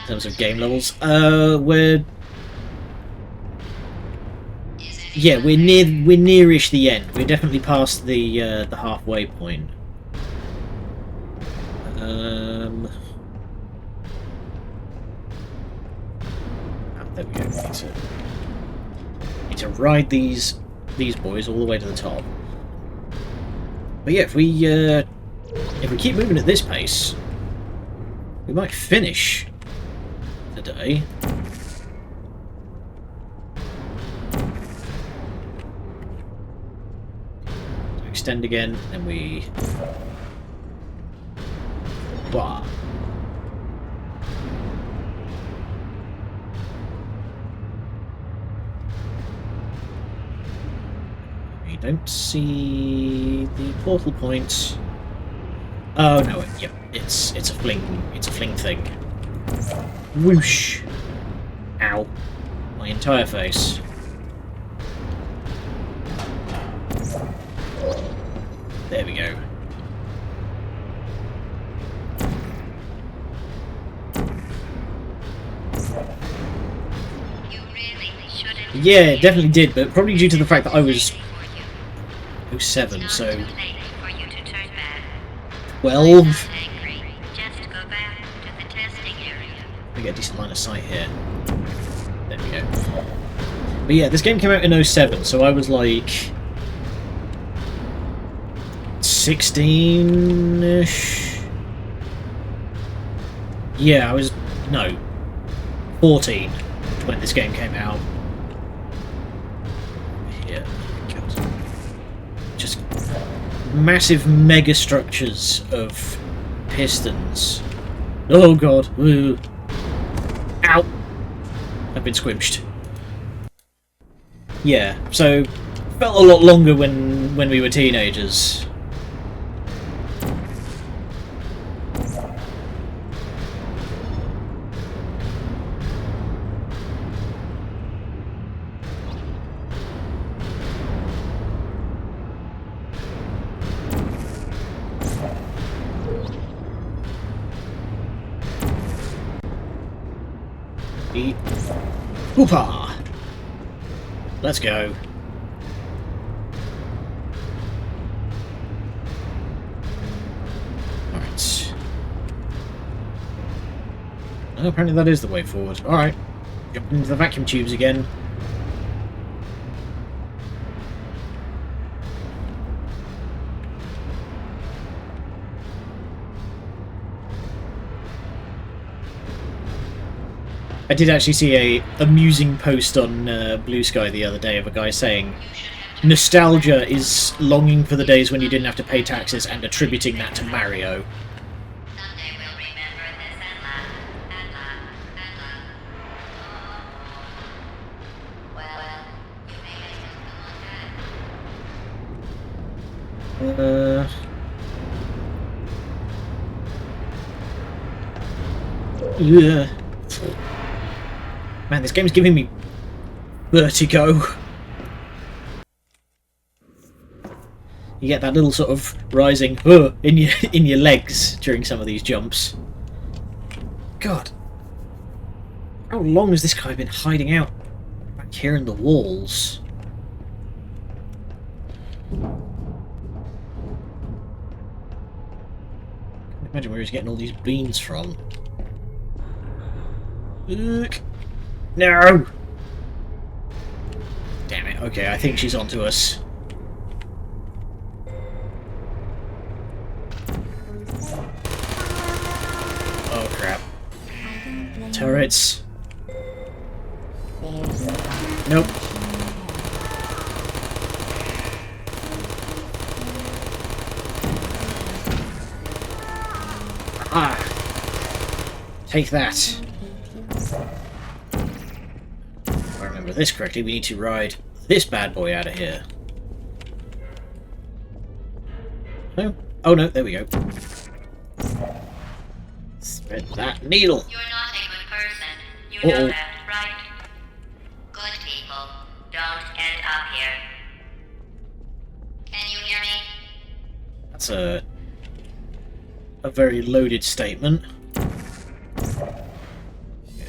In terms of game levels, we're we're nearish the end. We're definitely past the halfway point. There we go. Need to ride these boys all the way to the top. But yeah, if we keep moving at this pace, we might finish today. So extend again, and we. Wow. We don't see the portal point. Oh no! Yep, it's a fling thing. Whoosh! Ow! My entire face. There we go. You really shouldn't. Yeah, it definitely did, but probably due to the fact that I was For you. 07, It's so not too late for you to turn back. 12. Not angry. Just go back to the testing area. We get a decent line of sight here. There we go. But yeah, this game came out in 07, so I was like 16-ish. Yeah, I was 14 when this game came out. Yeah, just massive mega structures of pistons. Oh god. Ooh. Ow! I've been squished. Yeah, so felt a lot longer when we were teenagers. Hoopa! Let's go. Alright. Oh, apparently that is the way forward. Alright. Jump into the vacuum tubes again. I did actually see a amusing post on Blue Sky the other day of a guy saying nostalgia is longing for the days when you didn't have to pay taxes and attributing that to Mario. Someday we'll remember this and laugh, and laugh, and laugh. Well, you made it just come on back. Yeah. Man, this game's giving me vertigo. You get that little sort of rising in your legs during some of these jumps. God, how long has this guy been hiding out back here in the walls? Can't imagine where he's getting all these beans from. Look. No! Damn it, okay, I think she's onto us. Oh. Turrets. There you are. Nope. Ah! Take that. If I remember this correctly, we need to ride this bad boy out of here. No? Oh no, there we go. Thread that needle. You're not a good person. You Uh-oh. know that, right? Good people don't end up here. Can you hear me? That's a very loaded statement.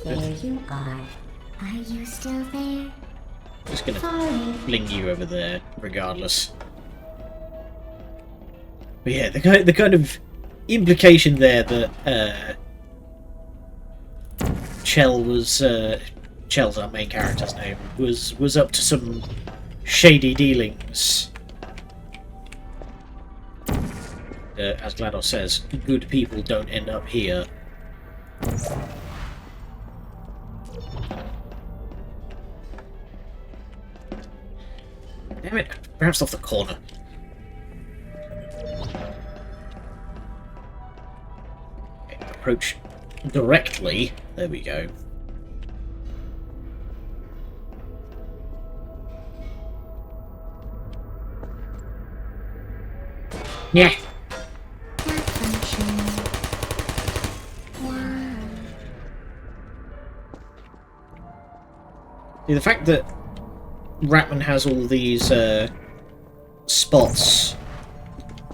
There you are. Are you still there? Just gonna Sorry. fling you over there, regardless. But yeah, the kind of implication there that Chell was Chell's our main character's name was up to some shady dealings. As GLaDOS says, good people don't end up here. Damn it! Bounced off the corner. Okay, approach directly. There we go. Yeah. Malfunction. Wow. See, the fact that Ratman has all these spots,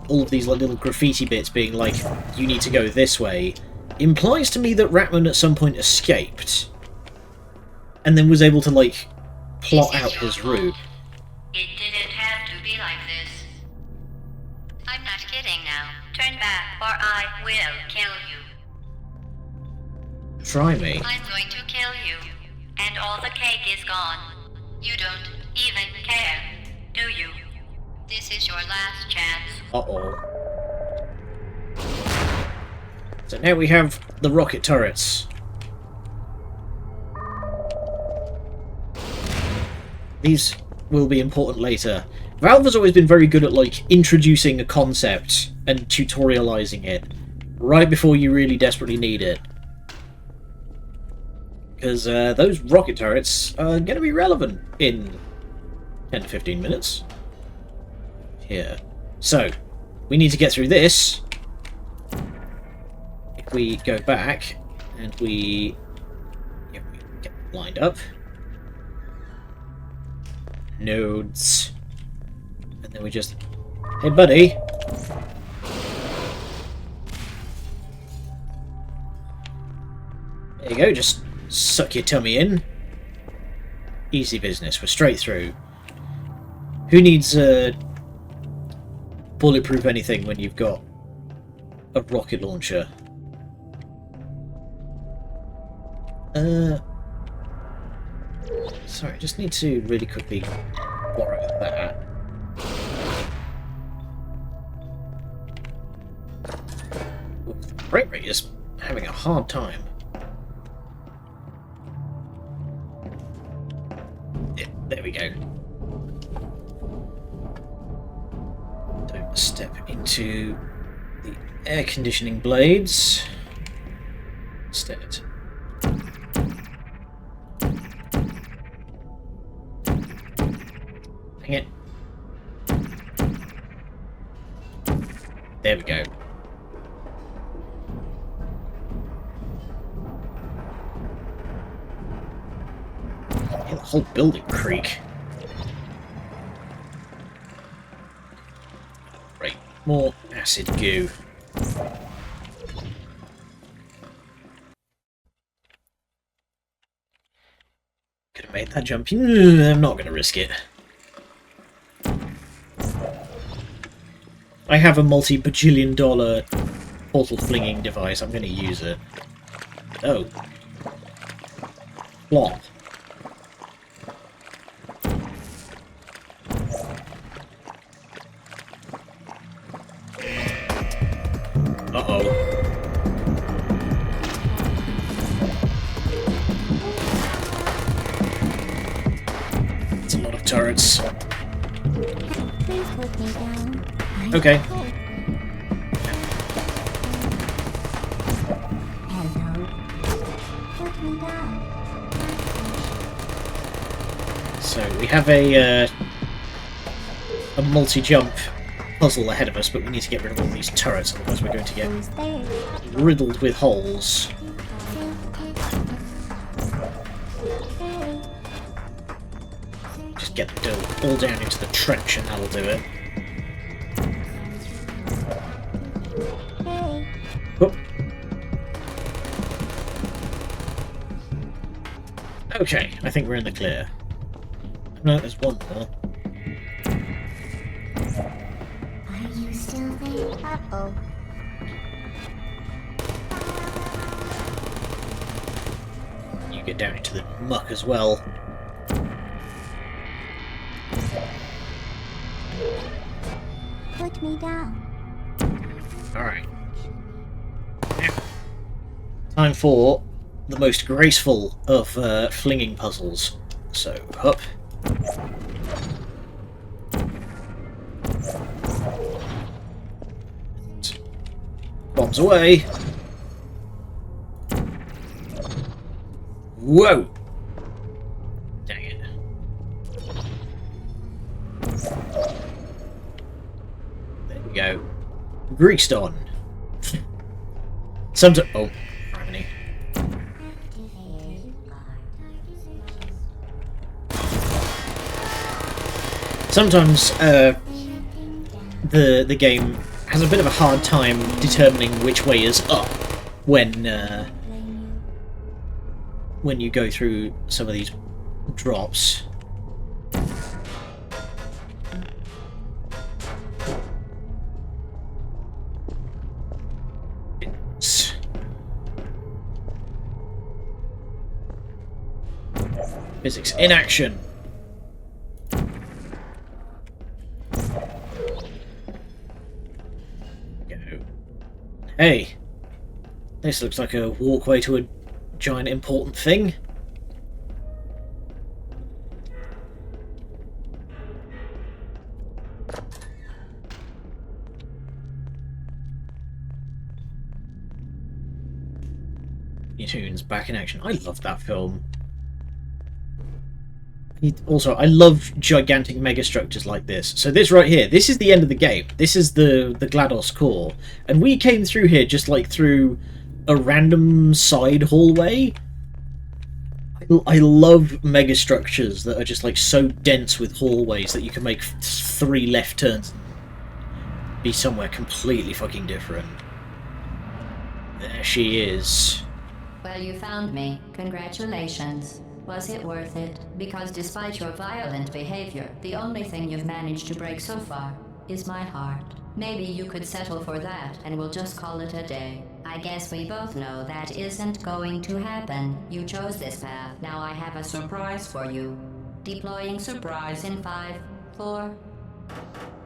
all of these like, little graffiti bits being like, you need to go this way, implies to me that Ratman at some point escaped and then was able to like plot This is out your his fault. route. It didn't have to be like this. I'm not kidding now. Turn back, or I will kill you. Try me. I'm going to kill you, and all the cake is gone. You don't even care, do you? This is your last chance. Uh-oh. So now we have the rocket turrets. These will be important later. Valve has always been very good at like introducing a concept and tutorializing it right before you really desperately need it. Because those rocket turrets are going to be relevant in 10 to 15 minutes. Here. So, we need to get through this. If we go back and we get lined up. Nodes. And then we just... Hey, buddy! There you go, just suck your tummy in. Easy business, we're straight through. Who needs bulletproof anything when you've got a rocket launcher? Sorry, I just need to really quickly borrow that. Ooh, the frame rate is having a hard time. Yeah, there we go. Don't step into the air conditioning blades. Instead. Dang it. There we go. Yeah, the whole building creak. Right, more acid goo. Could have made that jump. I'm not going to risk it. I have a multi-bajillion dollar portal flinging device. I'm going to use it. Oh. Plop. Uh-oh. turrets. Please put me down. Okay. Hello. Put me down. So we have a multi-jump puzzle ahead of us, but we need to get rid of all these turrets, otherwise we're going to get Who's there? riddled with holes. Just get them all down into the trench and that'll do it. Hey. Whoop. Okay, I think we're in the clear. No, there's one more. Are you still there? Uh-oh. You get down into the muck as well. Put me down. Alright. Now, time for the most graceful of flinging puzzles. So, up. Bombs away. Whoa! Dang it. There we go. Greased on. Sometimes. Oh, harmony. Sometimes the game has a bit of a hard time determining which way is up when you go through some of these drops. Physics in action. Go. Hey, this looks like a walkway to a giant important thing. Tunes back in action. I love that film. Also, I love gigantic megastructures like this. So this right here, this is the end of the game. This is the GLaDOS core. And we came through here just like through a random side hallway. I love megastructures that are just like so dense with hallways that you can make 3 left turns and be somewhere completely fucking different. There she is. Well, you found me. Congratulations. Was it worth it? Because despite your violent behavior, the only thing you've managed to break so far is my heart. Maybe you could settle for that, and we'll just call it a day. I guess we both know that isn't going to happen. You chose this path. Now I have a surprise for you. Deploying surprise in 5, 4...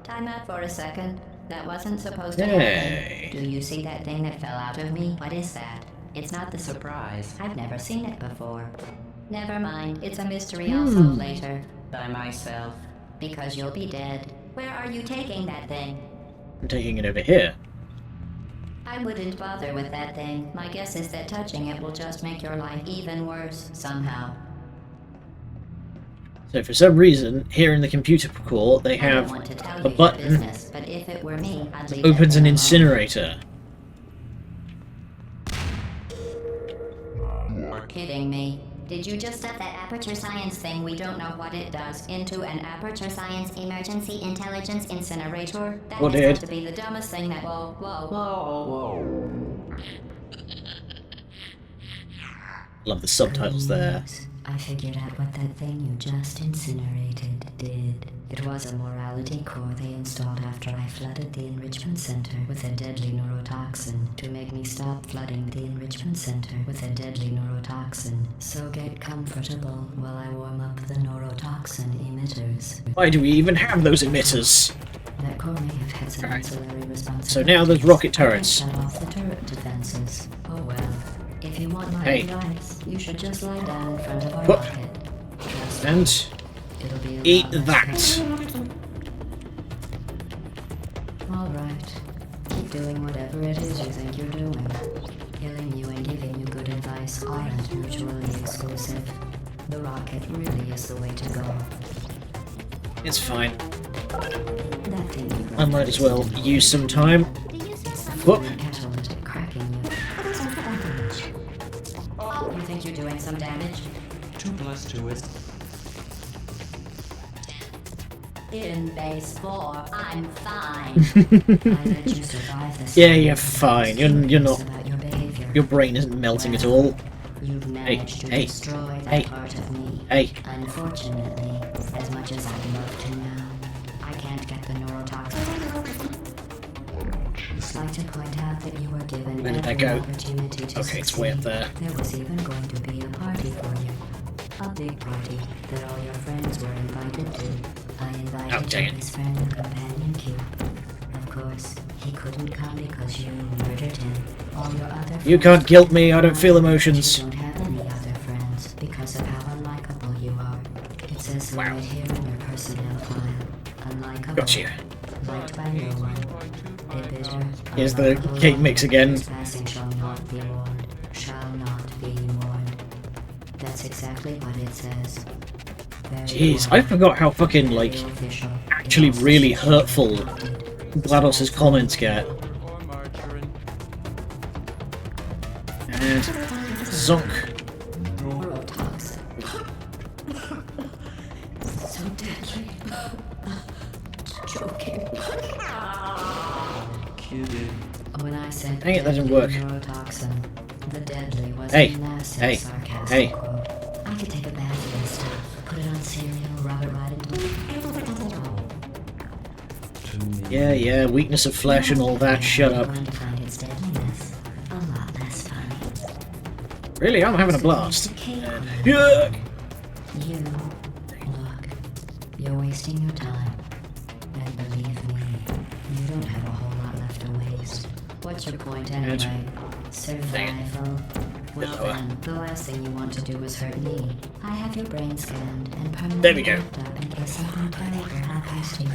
Time out for a second. That wasn't supposed to happen. Do you see that thing that fell out of me? What is that? It's not the surprise. I've never seen it before. Never mind. It's a mystery I'll solve later. By myself. Because you'll be dead. Where are you taking that thing? I'm taking it over here. I wouldn't bother with that thing. My guess is that touching it will just make your life even worse, somehow. So for some reason, here in the computer core, they have I don't want to tell a you your button business, but if it were me, I'd leave that opens it an alone. incinerator. You're kidding me. Did you just set that aperture science thing we don't know what it does into an aperture science emergency intelligence incinerator? That What has did? got to be the dumbest thing that... Whoa. Love the subtitles there. I figured out what that thing you just incinerated did. It was a morality core they installed after I flooded the enrichment center with a deadly neurotoxin to make me stop flooding the enrichment center with a deadly neurotoxin. So get comfortable while I warm up the neurotoxin emitters. Why do we even have those emitters? That core may have had some ancillary responsibilities. So now there's rocket turrets. Shut off the turret defenses. Oh well. If you want my Hey. advice, you should just lie down in front of our What? rocket. Trust me. And It'll be a Eat lot less that. stressful. All right. Keep doing whatever it is you think you're doing. Killing you and giving you good advice aren't mutually exclusive. The rocket really is the way to go. It's fine. That thing you I might as well use some time. Whoop. catalytic cracking you. You think you're doing some damage? 2 plus 2 is... In base 4, I'm fine. I let you survive this. Yeah, you're fine. You're not. About your behavior. Your brain isn't melting at all. You've managed to hey, destroy that hey, part of me. hey. Unfortunately, as much as I'd love to now, I can't get the neurotoxin. I'd like to point out that you were given Where did that every go? opportunity to Okay, it's way up succeed. there. There was even going to be a party for you. A big party that all your friends were invited to. I invited Oh, dang it. his friend Companion Q. Of course, he couldn't come because you murdered him. All your other You friends can't guilt me, couldn't I don't feel come, emotions. You don't have any other friends because of how unlikable you are. It says so Wow. right here in your personnel file. Unlikable. Gotcha. Liked by no one. A bitter, Here's the unlikable cake mix one again. whose passing shall not be mourned. Shall not be mourned. That's exactly what it says. Very Jeez, well. I forgot how fucking, like, Very official. actually It also really says hurtful adopted. GLaDOS's comments get. And zonk. Neurotoxin. So deadly. Joking. When I said Dang it, that didn't deadly work. neurotoxin, the deadly was Hey, a massive hey, sarcastic hey. quote. I could take a bath in this stuff, put it on cereal, rub it right into Yeah, weakness of flesh and all that, shut up. I'm going to find its deadliness a lot less funny. Really, I'm having a blast. And, yuck. You, look, you're wasting your time. And believe me, you don't have a whole lot left to waste. What's your point anyway? Survival. Well then, the last thing you want to do is hurt me. I have your brain scanned and permanently There we go. locked up in case something terrible happens to you.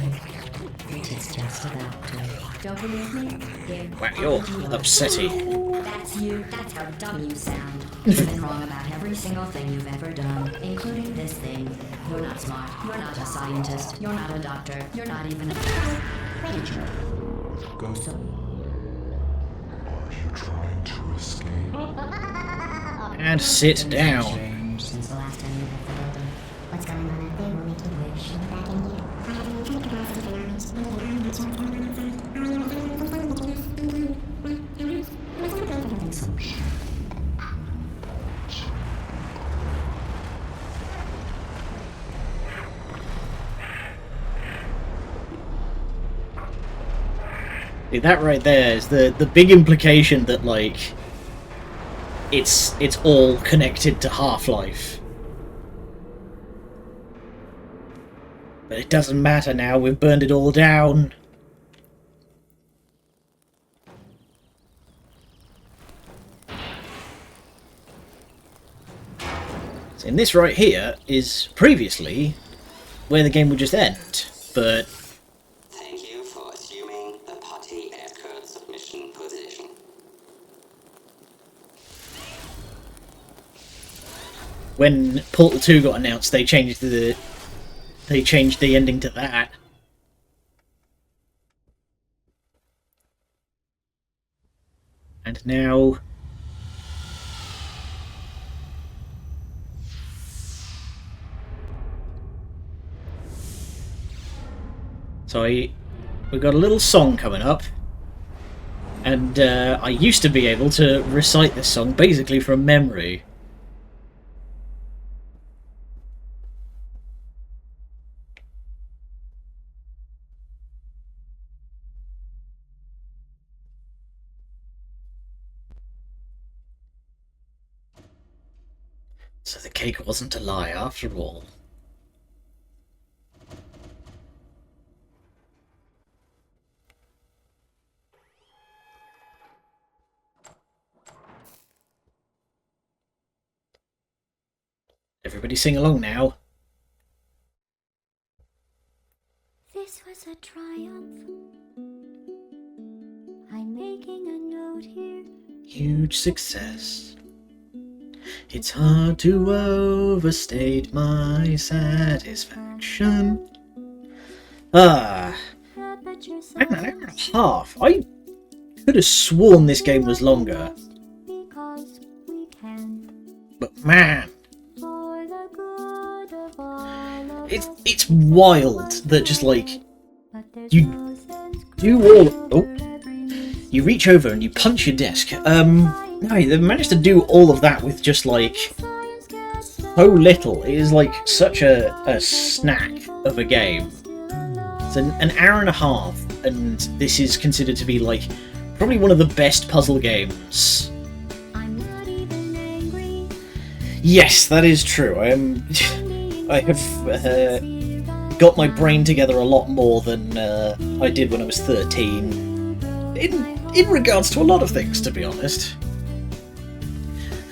Which is just about to. Don't believe me? Here. Wow, you're upsetty. That's you. That's how dumb you sound. You've been wrong about every single thing you've ever done, including this thing. You're not smart. You're not a scientist. You're not a doctor. You're not even a... Go. So, Are you trying to escape? And sit down. since the last time you left the building, What's going on out there will make you wish you were back in here. I haven't tried to cross different armies. See, that right there is the big implication that, like, it's all connected to Half-Life. But it doesn't matter now, we've burned it all down. So, and this right here is previously where the game would just end, but Thank you for assuming the Putty Aircurve submission position. when Portal 2 got announced, they changed the ending to that. And now we've got a little song coming up, and I used to be able to recite this song basically from memory. So the cake wasn't a lie after all. Everybody sing along now. triumph. I'm making a note here. Huge success. It's hard to overstate my satisfaction. An hour and a half. I could have sworn this game was longer. Because we can. But man, For the good of all of it's wild that just like but there's you no sense do all. Oh, you reach over and you punch your desk. No, they've managed to do all of that with just like so little. It is like such a snack of a game. It's an hour and a half, and this is considered to be like probably one of the best puzzle games. I'm not even angry. Yes, that is true. I have got my brain together a lot more than I did when I was 13. In regards to a lot of things, to be honest.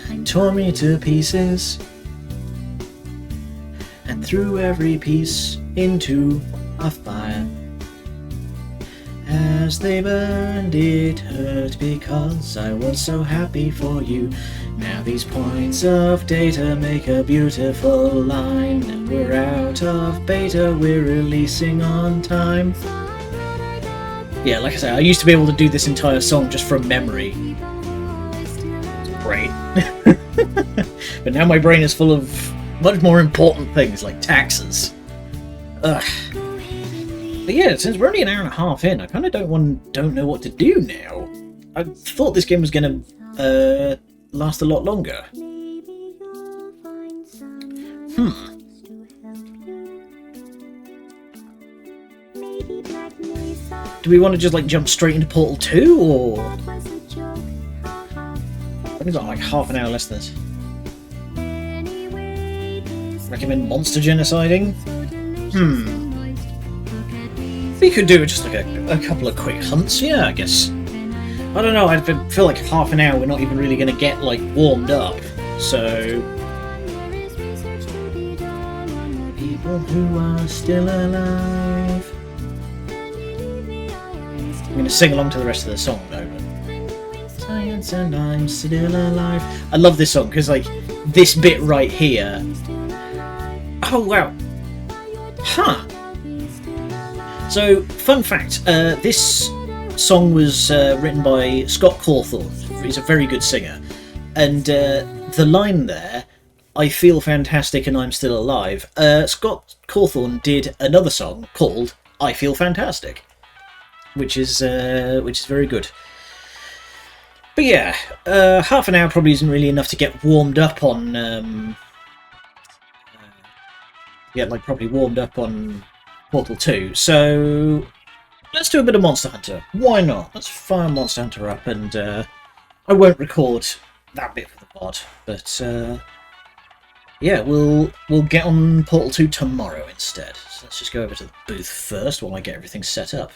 And tore me to pieces, and threw every piece into a fire. As they burned, it hurt because I was so happy for you. Now these points of data make a beautiful line, and we're out of beta, we're releasing on time. Yeah, like I say, I used to be able to do this entire song just from memory. Great. But now my brain is full of much more important things like taxes. Ugh. But yeah, since we're only an hour and a half in, I kind of don't know what to do now. I thought this game was going to last a lot longer. Maybe you'll find someone else to help you. Maybe Black Mesa Do we want to just like jump straight into Portal 2, or was a joke. Haha. I've only got like half an hour less than this? Anyway, this Recommend monster genociding? so delicious Hmm. and moist. Look at these We could do just like a couple of quick hunts, yeah, I guess. I don't know, I feel like half an hour we're not even really going to get like warmed up, so there is research to be done on the people who are still alive. I'm going to sing along to the rest of the song though. Science and I'm still alive. I love this song because like this bit right here. Oh wow. Huh. So fun fact, this song was written by Scott Cawthorne. He's a very good singer, and the line there, "I feel fantastic and I'm still alive." Scott Cawthorne did another song called "I Feel Fantastic," which is very good. But yeah, half an hour probably isn't really enough to get warmed up on. Probably warmed up on Portal 2. So let's do a bit of Monster Hunter. Why not? Let's fire Monster Hunter up, and I won't record that bit for the pod, but yeah, we'll get on Portal 2 tomorrow instead. So let's just go over to the booth first while I get everything set up.